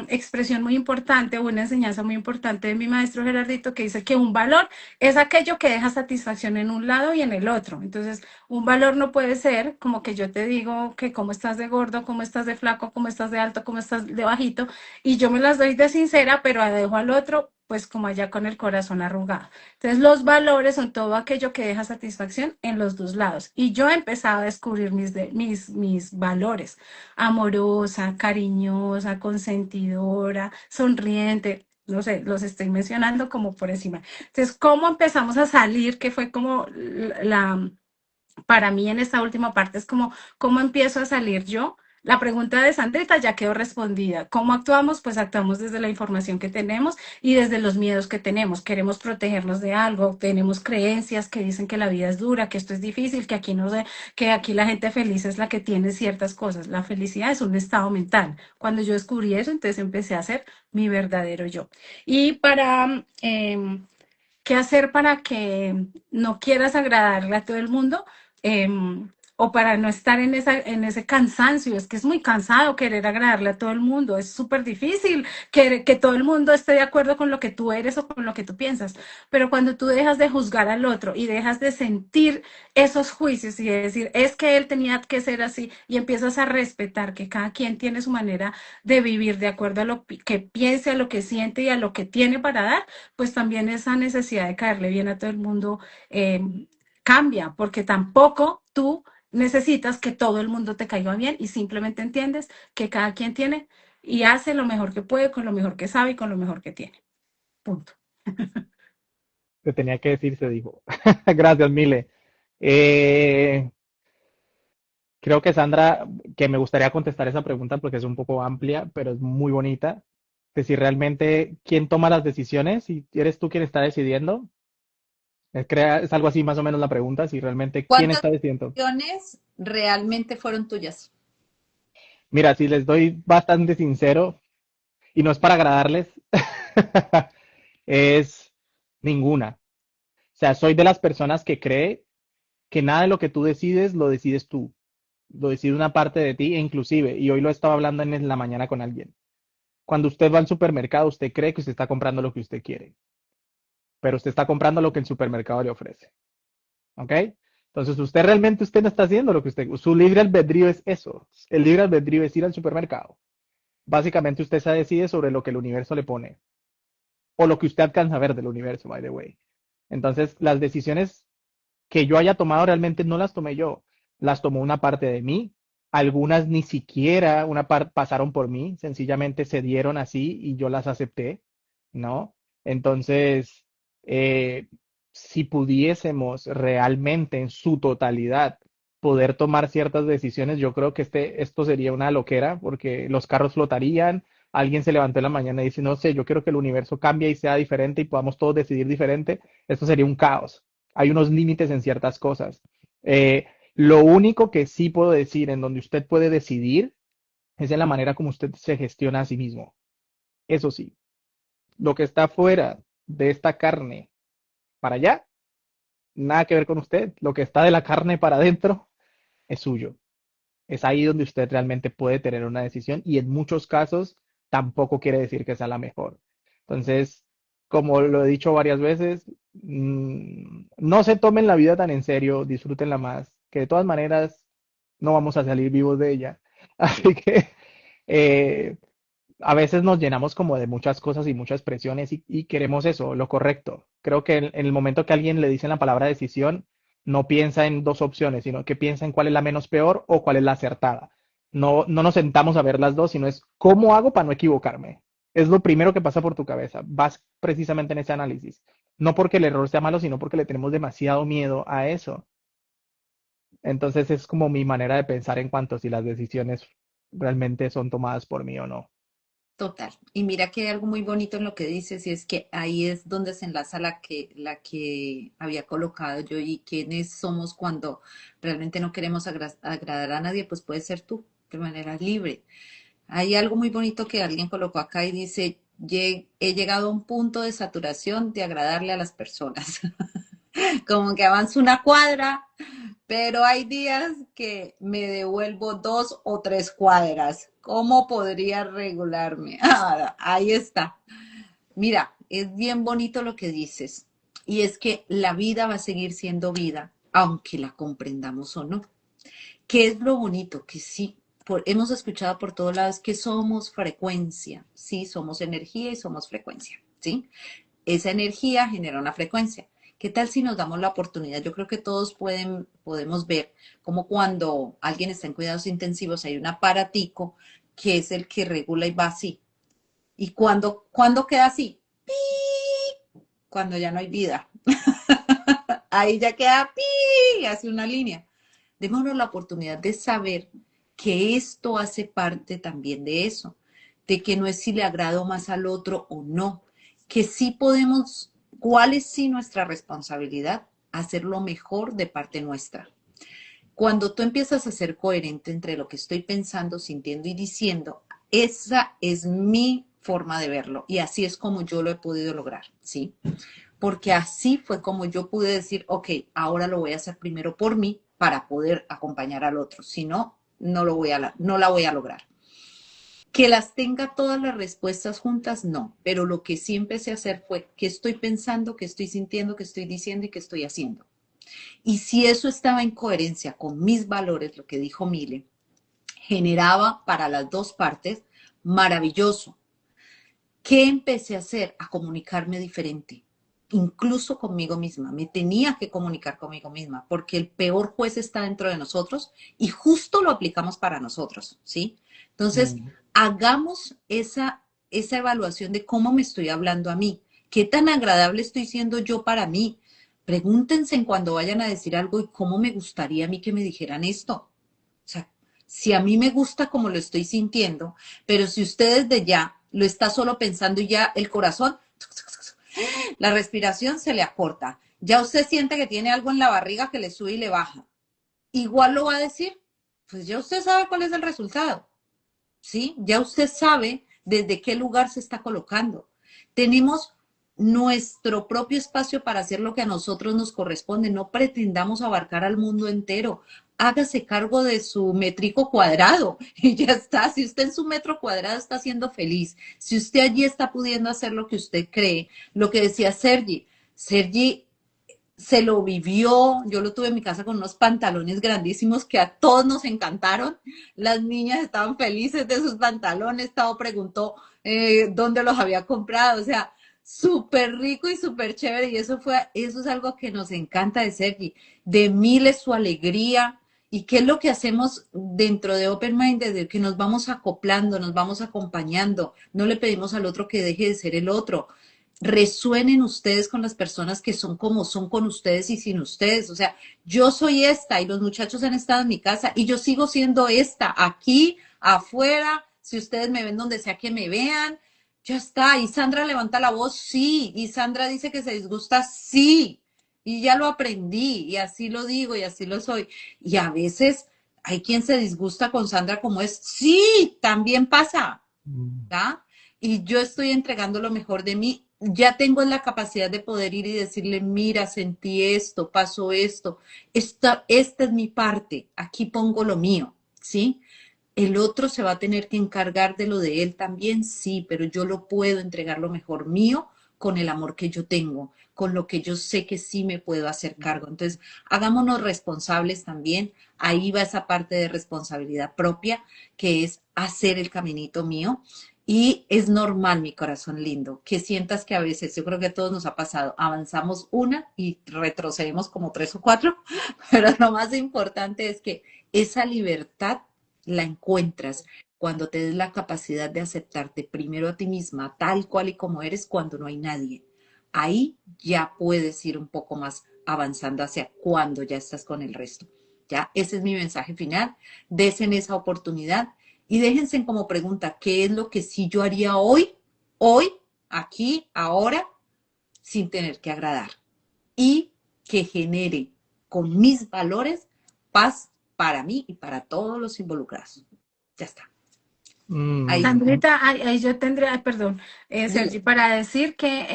B: expresión muy importante o una enseñanza muy importante de mi maestro Gerardito que dice que un valor es aquello que deja satisfacción en un lado y en el otro. Entonces, un valor no puede ser como que yo te digo que cómo estás de gordo, cómo estás de flaco, cómo estás de alto, cómo estás de bajito, y yo me las doy de sincera, pero dejo al otro pues como allá con el corazón arrugado. Entonces, los valores son todo aquello que deja satisfacción en los dos lados. Y yo he empezado a descubrir mis valores. Amorosa, cariñosa, consentidora, sonriente. No sé, los estoy mencionando como por encima. Entonces, ¿cómo empezamos a salir? Que fue como para mí en esta última parte, es como, ¿cómo empiezo a salir yo? La pregunta de Sandrita ya quedó respondida. ¿Cómo actuamos? Pues actuamos desde la información que tenemos y desde los miedos que tenemos. Queremos protegernos de algo, tenemos creencias que dicen que la vida es dura, que esto es difícil, que aquí no sé, que aquí la gente feliz es la que tiene ciertas cosas. La felicidad es un estado mental. Cuando yo descubrí eso, entonces empecé a hacer mi verdadero yo. Y para ¿qué hacer para que no quieras agradarle a todo el mundo? O para no estar en ese cansancio. Es que es muy cansado querer agradarle a todo el mundo. Es súper difícil que todo el mundo esté de acuerdo con lo que tú eres o con lo que tú piensas. Pero cuando tú dejas de juzgar al otro y dejas de sentir esos juicios y de decir, es que él tenía que ser así, y empiezas a respetar que cada quien tiene su manera de vivir de acuerdo a lo que piense, a lo que siente y a lo que tiene para dar, pues también esa necesidad de caerle bien a todo el mundo eh, cambia, porque tampoco tú necesitas que todo el mundo te caiga bien y simplemente entiendes que cada quien tiene y hace lo mejor que puede, con lo mejor que sabe y con lo mejor que tiene. Punto.
C: Se tenía que decir, se dijo. Gracias, Mile. Eh, Creo que Sandra, que me gustaría contestar esa pregunta porque es un poco amplia, pero es muy bonita. Que si realmente quién toma las decisiones, si eres tú quien está decidiendo, es algo así más o menos la pregunta, si realmente quién
A: ¿Cuántas
C: está decidiendo.
A: decisiones realmente fueron tuyas?
C: Mira, si les doy bastante sincero, y no es para agradarles, es ninguna. O sea, soy de las personas que cree que nada de lo que tú decides lo decides tú, lo decide una parte de ti, e inclusive, y hoy lo estaba hablando en la mañana con alguien. Cuando usted va al supermercado, usted cree que usted está comprando lo que usted quiere, pero usted está comprando lo que el supermercado le ofrece. ¿Ok? Entonces, usted no está haciendo lo que su libre albedrío es eso. El libre albedrío es ir al supermercado. Básicamente, usted se decide sobre lo que el universo le pone, o lo que usted alcanza a ver del universo, by the way. Entonces, las decisiones que yo haya tomado realmente no las tomé yo, las tomó una parte de mí. Algunas ni siquiera una parte pasaron por mí, sencillamente se dieron así y yo las acepté, ¿no? Entonces, eh, si pudiésemos realmente en su totalidad poder tomar ciertas decisiones, yo creo que esto sería una loquera porque los carros flotarían, alguien se levantó en la mañana y dice, no sé, yo quiero que el universo cambie y sea diferente y podamos todos decidir diferente, esto sería un caos. Hay unos límites en ciertas cosas. Lo único que sí puedo decir en donde usted puede decidir es en la manera como usted se gestiona a sí mismo. Eso sí, lo que está fuera de esta carne para allá, nada que ver con usted. Lo que está de la carne para adentro es suyo. Es ahí donde usted realmente puede tener una decisión y en muchos casos tampoco quiere decir que sea la mejor. Entonces, como lo he dicho varias veces, no se tomen la vida tan en serio, disfrútenla más, que de todas maneras no vamos a salir vivos de ella. Así que eh, a veces nos llenamos como de muchas cosas y muchas presiones y queremos eso, lo correcto. Creo que en el momento que a alguien le dicen la palabra decisión, no piensa en dos opciones, sino que piensa en cuál es la menos peor o cuál es la acertada. No nos sentamos a ver las dos, sino es cómo hago para no equivocarme. Es lo primero que pasa por tu cabeza. Vas precisamente en ese análisis. No porque el error sea malo, sino porque le tenemos demasiado miedo a eso. Entonces es como mi manera de pensar en cuanto a si las decisiones realmente son tomadas por mí o no.
A: Total. Y mira que hay algo muy bonito en lo que dices, y es que ahí es donde se enlaza la que había colocado yo y quiénes somos cuando realmente no queremos agradar a nadie, pues puede ser tú, de manera libre. Hay algo muy bonito que alguien colocó acá y dice, he llegado a un punto de saturación de agradarle a las personas. Como que avanzo una cuadra, pero hay días que me devuelvo 2 o 3 cuadras. ¿Cómo podría regularme? Ah, ahí está. Mira, es bien bonito lo que dices. Y es que la vida va a seguir siendo vida, aunque la comprendamos o no. ¿Qué es lo bonito? Que sí, hemos escuchado por todos lados que somos frecuencia. Sí, somos energía y somos frecuencia. ¿Sí? Esa energía genera una frecuencia. ¿Qué tal si nos damos la oportunidad? Yo creo que todos podemos ver como cuando alguien está en cuidados intensivos hay un aparatico que es el que regula y va así. ¿Y cuando queda así? ¡Pi! Cuando ya no hay vida. Ahí ya queda pi, hace una línea. Démonos la oportunidad de saber que esto hace parte también de eso, de que no es si le agrado más al otro o no, que sí podemos, cuál es sí nuestra responsabilidad, hacer lo mejor de parte nuestra. Cuando tú empiezas a ser coherente entre lo que estoy pensando, sintiendo y diciendo, esa es mi forma de verlo y así es como yo lo he podido lograr, ¿sí? Porque así fue como yo pude decir, ok, ahora lo voy a hacer primero por mí para poder acompañar al otro. Si no, no la voy a lograr. Que las tenga todas las respuestas juntas, no. Pero lo que sí empecé a hacer fue qué estoy pensando, qué estoy sintiendo, qué estoy diciendo y qué estoy haciendo. Y si eso estaba en coherencia con mis valores, lo que dijo Mile, generaba para las dos partes maravilloso. ¿Qué empecé a hacer? A comunicarme diferente, incluso conmigo misma. Me tenía que comunicar conmigo misma, porque el peor juez está dentro de nosotros y justo lo aplicamos para nosotros, ¿sí? Entonces,
C: Mm.
A: hagamos esa evaluación de cómo me estoy hablando a mí, qué tan agradable estoy siendo yo para mí. Pregúntense en cuando vayan a decir algo y cómo me gustaría a mí que me dijeran esto. O sea, si a mí me gusta como lo estoy sintiendo, pero si usted desde ya lo está solo pensando y ya el corazón, la respiración se le acorta, ya usted siente que tiene algo en la barriga que le sube y le baja, igual lo va a decir, pues ya usted sabe cuál es el resultado, ¿sí? Ya usted sabe desde qué lugar se está colocando. Tenemos nuestro propio espacio para hacer lo que a nosotros nos corresponde. No pretendamos abarcar al mundo entero. Hágase cargo de su métrico cuadrado y ya está. Si usted en su metro cuadrado está siendo feliz, si usted allí está pudiendo hacer lo que usted cree, lo que decía Sergi se lo vivió, yo lo tuve en mi casa con unos pantalones grandísimos que a todos nos encantaron, las niñas estaban felices de sus pantalones, Tao preguntó dónde los había comprado, o sea, súper rico y súper chévere. Y eso es algo que nos encanta de Sergi. De Mil es su alegría. ¿Y qué es lo que hacemos dentro de Open Minded? Que nos vamos acoplando, nos vamos acompañando. No le pedimos al otro que deje de ser el otro. Resuenen ustedes con las personas que son como son con ustedes y sin ustedes. O sea, yo soy esta y los muchachos han estado en mi casa y yo sigo siendo esta, aquí, afuera, si ustedes me ven donde sea que me vean, ya está. Y Sandra levanta la voz, sí. Y Sandra dice que se disgusta, sí. Y ya lo aprendí y así lo digo y así lo soy. Y a veces hay quien se disgusta con Sandra como es, sí, también pasa,
C: Mm.
A: ¿verdad? Y yo estoy entregando lo mejor de mí. Ya tengo la capacidad de poder ir y decirle, mira, sentí esto, pasó esto, esta es mi parte, aquí pongo lo mío, ¿sí? El otro se va a tener que encargar de lo de él también, sí, pero yo lo puedo entregar lo mejor mío con el amor que yo tengo, con lo que yo sé que sí me puedo hacer cargo. Entonces, hagámonos responsables también. Ahí va esa parte de responsabilidad propia, que es hacer el caminito mío. Y es normal, mi corazón lindo, que sientas que a veces, yo creo que a todos nos ha pasado, avanzamos una y retrocedemos como tres o cuatro, pero lo más importante es que esa libertad la encuentras cuando te des la capacidad de aceptarte primero a ti misma, tal cual y como eres, cuando no hay nadie. Ahí ya puedes ir un poco más avanzando hacia cuando ya estás con el resto. Ya, ese es mi mensaje final. Desen esa oportunidad y déjense como pregunta, ¿qué es lo que sí yo haría hoy, aquí, ahora, sin tener que agradar? Y que genere con mis valores paz para mí y para todos los involucrados. Ya está. Ahí,
C: Mm,
B: Sandrita, ahí yo tendría, ay, perdón,
A: dile.
B: Sergi, para decir que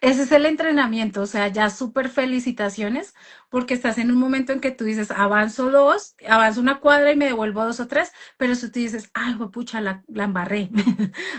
B: ese es el entrenamiento, o sea, ya súper felicitaciones, porque estás en un momento en que tú dices, avanzo dos, avanzo una cuadra y me devuelvo dos o tres, pero si tú dices, ay, pucha, la embarré,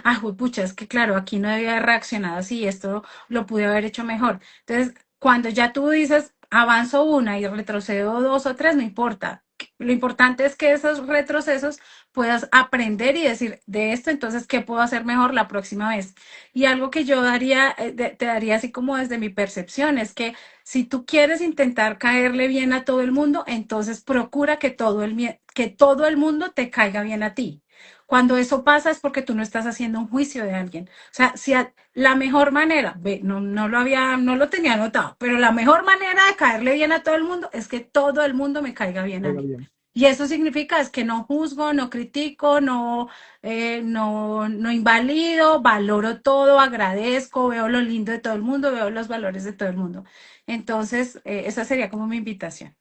B: ay, pucha, es que claro, aquí no debía haber reaccionado así, esto lo pude haber hecho mejor. Entonces, cuando ya tú dices, avanzo una y retrocedo dos o tres, no importa. Lo importante es que esos retrocesos puedas aprender y decir de esto, entonces, ¿qué puedo hacer mejor la próxima vez? Y algo que yo daría, te daría así como desde mi percepción, es que si tú quieres intentar caerle bien a todo el mundo, entonces procura que que todo el mundo te caiga bien a ti. Cuando eso pasa es porque tú no estás haciendo un juicio de alguien. O sea, si la mejor manera, ve, no lo tenía anotado, pero la mejor manera de caerle bien a todo el mundo es que todo el mundo me caiga bien a
C: oiga
B: mí.
C: bien.
B: Y eso significa es que no juzgo, no critico, no invalido, valoro todo, agradezco, veo lo lindo de todo el mundo, veo los valores de todo el mundo. Entonces, esa sería como mi invitación.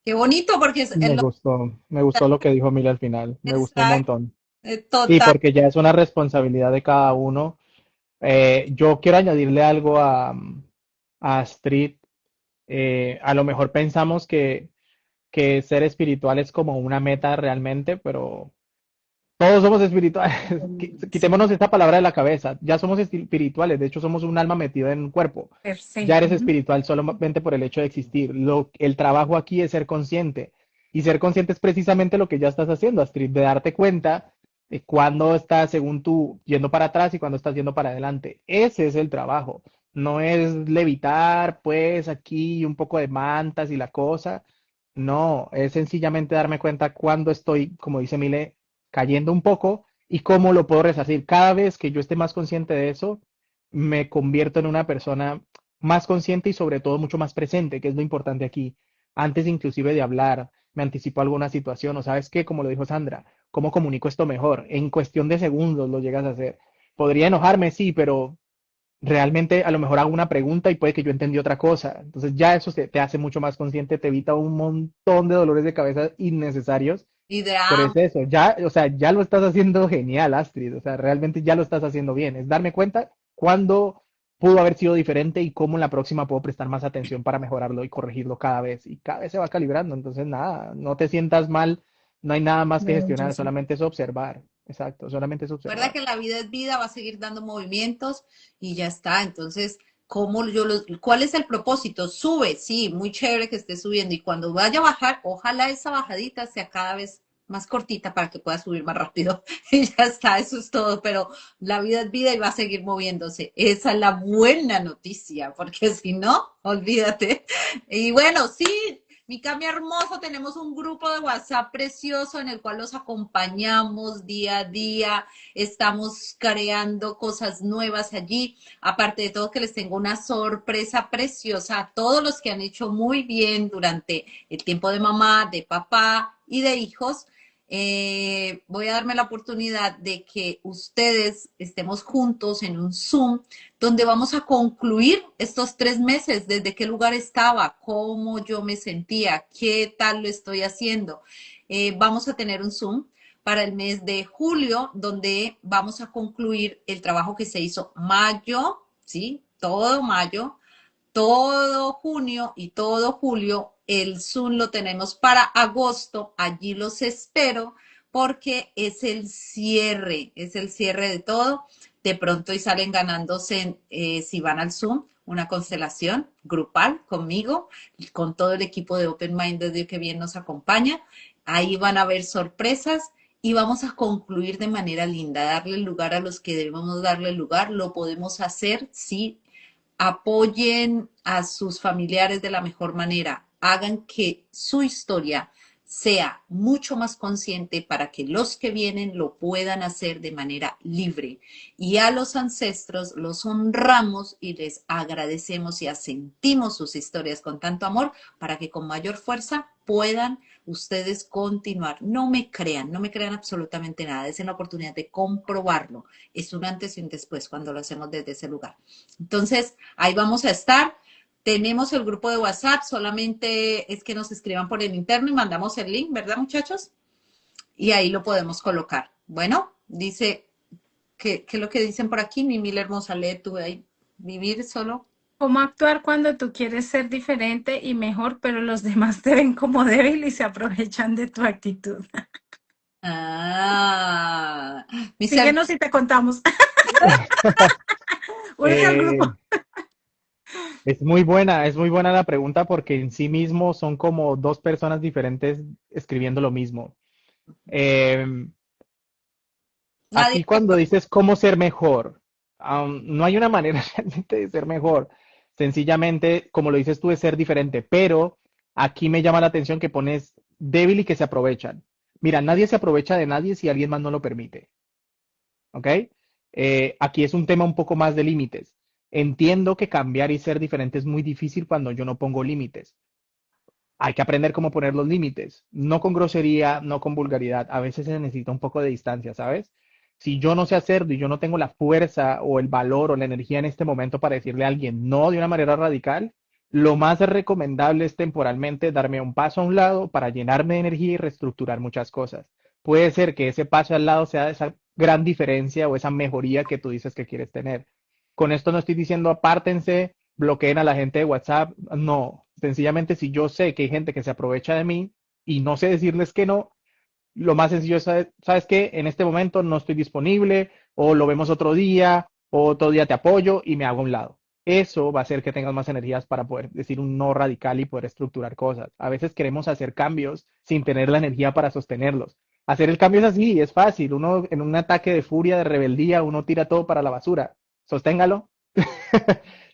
A: Qué bonito porque
C: Me gustó lo que dijo Mila al final, me gustó un
A: exacto,
C: montón. Sí,
A: total.
C: porque ya es una responsabilidad de cada uno. Yo quiero añadirle algo a Astrid. A lo mejor pensamos que ser espiritual es como una meta realmente, pero todos somos espirituales. Quitémonos esta palabra de la cabeza. Ya somos espirituales. De hecho, somos un alma metida en un cuerpo.
B: Per se.
C: Ya eres
B: Ujú.
C: espiritual solamente por el hecho de existir. El trabajo aquí es ser consciente. Y ser consciente es precisamente lo que ya estás haciendo, Astrid, de darte cuenta de cuándo estás, según tú, yendo para atrás y cuándo estás yendo para adelante. Ese es el trabajo. No es levitar, pues, aquí un poco de mantas y la cosa. No, es sencillamente darme cuenta cuándo estoy, como dice Mile, cayendo un poco y cómo lo puedo resarcir. Cada vez que yo esté más consciente de eso, me convierto en una persona más consciente y sobre todo mucho más presente, que es lo importante aquí. Antes inclusive de hablar, me anticipo a alguna situación o sabes qué, como lo dijo Sandra, ¿cómo comunico esto mejor? En cuestión de segundos lo llegas a hacer. Podría enojarme, sí, pero realmente a lo mejor hago una pregunta y puede que yo entendí otra cosa. Entonces ya eso te hace mucho más consciente, te evita un montón de dolores de cabeza innecesarios,
A: Y de
C: pero es eso, ya, o sea, ya lo estás haciendo genial, Astrid, o sea, realmente ya lo estás haciendo bien, es darme cuenta cuándo pudo haber sido diferente y cómo en la próxima puedo prestar más atención para mejorarlo y corregirlo cada vez, y cada vez se va calibrando, entonces nada, no te sientas mal, no hay nada más que gestionar,
B: Maravilloso.
C: solamente es observar, exacto, solamente es
A: recuerda
C: observar.
A: que la vida es vida, va a seguir dando movimientos y ya está. Entonces, ¿cuál es el propósito? Sube, sí, muy chévere que esté subiendo y cuando vaya a bajar, ojalá esa bajadita sea cada vez más cortita para que pueda subir más rápido. Y ya está, eso es todo. Pero la vida es vida y va a seguir moviéndose. Esa es la buena noticia, porque si no, olvídate. Y bueno, sí, mi Cami hermoso, tenemos un grupo de WhatsApp precioso en el cual los acompañamos día a día. Estamos creando cosas nuevas allí. Aparte de todo, que les tengo una sorpresa preciosa a todos los que han hecho muy bien durante el tiempo de mamá, de papá y de hijos. Voy a darme la oportunidad de que ustedes estemos juntos en un Zoom donde vamos a concluir estos 3 meses, desde qué lugar estaba, cómo yo me sentía, qué tal lo estoy haciendo. Vamos a tener un Zoom para el mes de julio, donde vamos a concluir el trabajo que se hizo mayo, ¿sí? Todo mayo, todo junio y todo julio. El Zoom lo tenemos para agosto. Allí los espero porque es el cierre de todo. De pronto y salen ganándose, si van al Zoom, una constelación grupal conmigo, con todo el equipo de Open Mind de Dios que bien nos acompaña. Ahí van a haber sorpresas y vamos a concluir de manera linda, darle lugar a los que debemos darle lugar. Lo podemos hacer si apoyen a sus familiares de la mejor manera, hagan que su historia sea mucho más consciente para que los que vienen lo puedan hacer de manera libre. Y a los ancestros los honramos y les agradecemos y asentimos sus historias con tanto amor para que con mayor fuerza puedan ustedes continuar. No me crean, no me crean absolutamente nada. Es la oportunidad de comprobarlo. Es un antes y un después cuando lo hacemos desde ese lugar. Entonces, ahí vamos a estar. Tenemos el grupo de WhatsApp, solamente es que nos escriban por el interno y mandamos el link, ¿verdad, muchachos? Y ahí lo podemos colocar. Bueno, dice, ¿qué es lo que dicen por aquí? Mi Mila hermosa, lee tú ahí. Vivir solo.
B: ¿Cómo actuar cuando tú quieres ser diferente y mejor, pero los demás te ven como débil y se aprovechan de tu actitud?
A: Ah, mis
B: Síguenos y te contamos. Únete al
C: Eh,
B: grupo.
C: es muy buena la pregunta porque en sí mismo son como dos personas diferentes escribiendo lo mismo. Em,
A: nadie
C: Aquí cuando dices cómo ser mejor, no hay una manera realmente de ser mejor. Sencillamente, como lo dices tú, es ser diferente. Pero aquí me llama la atención que pones débil y que se aprovechan. Mira, nadie se aprovecha de nadie si alguien más no lo permite. ¿Ok? Aquí es un tema un poco más de límites. Entiendo que cambiar y ser diferente es muy difícil cuando yo no pongo límites. Hay que aprender cómo poner los límites, no con grosería, no con vulgaridad. A veces se necesita un poco de distancia, ¿sabes? Si yo no sé hacerlo y yo no tengo la fuerza o el valor o la energía en este momento para decirle a alguien no de una manera radical, lo más recomendable es temporalmente darme un paso a un lado para llenarme de energía y reestructurar muchas cosas. Puede ser que ese paso al lado sea esa gran diferencia o esa mejoría que tú dices que quieres tener. Con esto no estoy diciendo apártense, bloqueen a la gente de WhatsApp. No, sencillamente si yo sé que hay gente que se aprovecha de mí y no sé decirles que no, lo más sencillo es, ¿sabes qué? En este momento no estoy disponible o lo vemos o otro día te apoyo y me hago a un lado. Eso va a hacer que tengas más energías para poder decir un no radical y poder estructurar cosas. A veces queremos hacer cambios sin tener la energía para sostenerlos. Hacer el cambio es así, es fácil. Uno en un ataque de furia, de rebeldía, uno tira todo para la basura. Sosténgalo.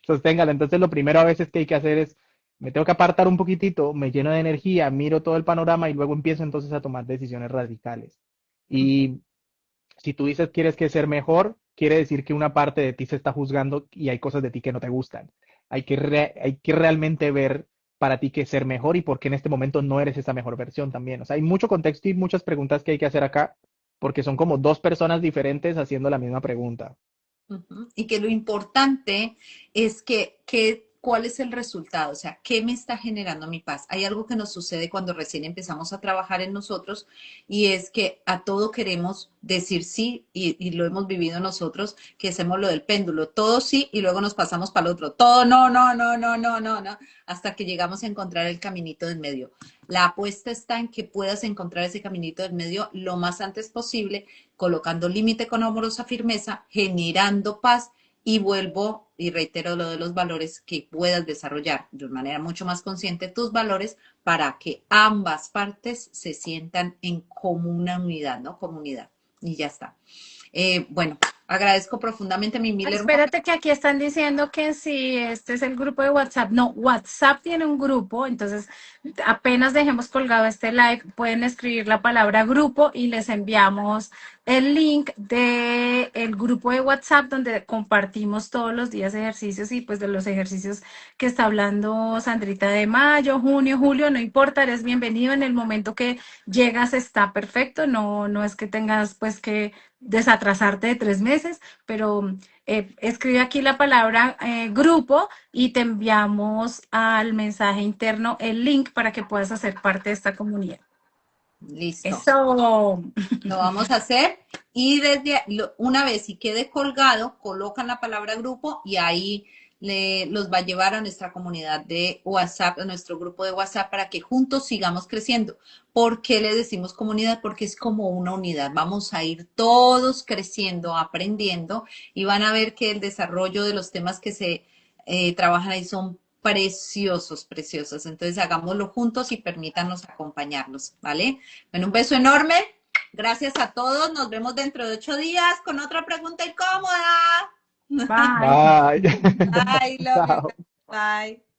C: Sosténgalo. Entonces lo primero a veces que hay que hacer es, me tengo que apartar un poquitito, me lleno de energía, miro todo el panorama y luego empiezo entonces a tomar decisiones radicales. Y si tú dices quieres que ser mejor, quiere decir que una parte de ti se está juzgando y hay cosas de ti que no te gustan. Hay que realmente ver para ti qué es ser mejor y por qué en este momento no eres esa mejor versión también. O sea, hay mucho contexto y muchas preguntas que hay que hacer acá porque son como dos personas diferentes haciendo la misma pregunta.
A: Ujú. Y que lo importante es ¿cuál es el resultado? O sea, ¿qué me está generando mi paz? Hay algo que nos sucede cuando recién empezamos a trabajar en nosotros y es que a todo queremos decir sí y lo hemos vivido nosotros, que hacemos lo del péndulo, todo sí y luego nos pasamos para el otro, todo no, no, no, no, no, no, no, hasta que llegamos a encontrar el caminito del medio. La apuesta está en que puedas encontrar ese caminito del medio lo más antes posible, colocando límite con amorosa firmeza, generando paz y vuelvo y reitero lo de los valores, que puedas desarrollar de manera mucho más consciente tus valores para que ambas partes se sientan en comuna unidad, ¿no? Comunidad. Y ya está. Bueno, agradezco profundamente mi
B: Ay,
A: mil hermanos.
B: espérate que aquí están diciendo que si este es el grupo de WhatsApp. No, WhatsApp tiene un grupo, entonces apenas dejemos colgado este live, pueden escribir la palabra grupo y les enviamos el link de el grupo de WhatsApp donde compartimos todos los días ejercicios y pues de los ejercicios que está hablando Sandrita de mayo, junio, julio, no importa, eres bienvenido en el momento que llegas, está perfecto, no es que tengas pues que desatrasarte de 3 meses, pero escribe aquí la palabra grupo y te enviamos al mensaje interno el link para que puedas hacer parte de esta comunidad.
A: Listo.
B: Eso.
A: Lo vamos a hacer y una vez y quede colgado, colocan la palabra grupo y ahí los va a llevar a nuestra comunidad de WhatsApp, a nuestro grupo de WhatsApp para que juntos sigamos creciendo. ¿Por qué le decimos comunidad? Porque es como una unidad. Vamos a ir todos creciendo, aprendiendo y van a ver que el desarrollo de los temas que se trabajan ahí son preciosos, preciosos. Entonces hagámoslo juntos y permítanos acompañarlos, ¿vale? Bueno, un beso enorme. Gracias a todos. Nos vemos dentro de 8 días con otra pregunta incómoda.
B: Bye.
C: Bye.
A: Bye, love you.
C: Chao.
A: Bye.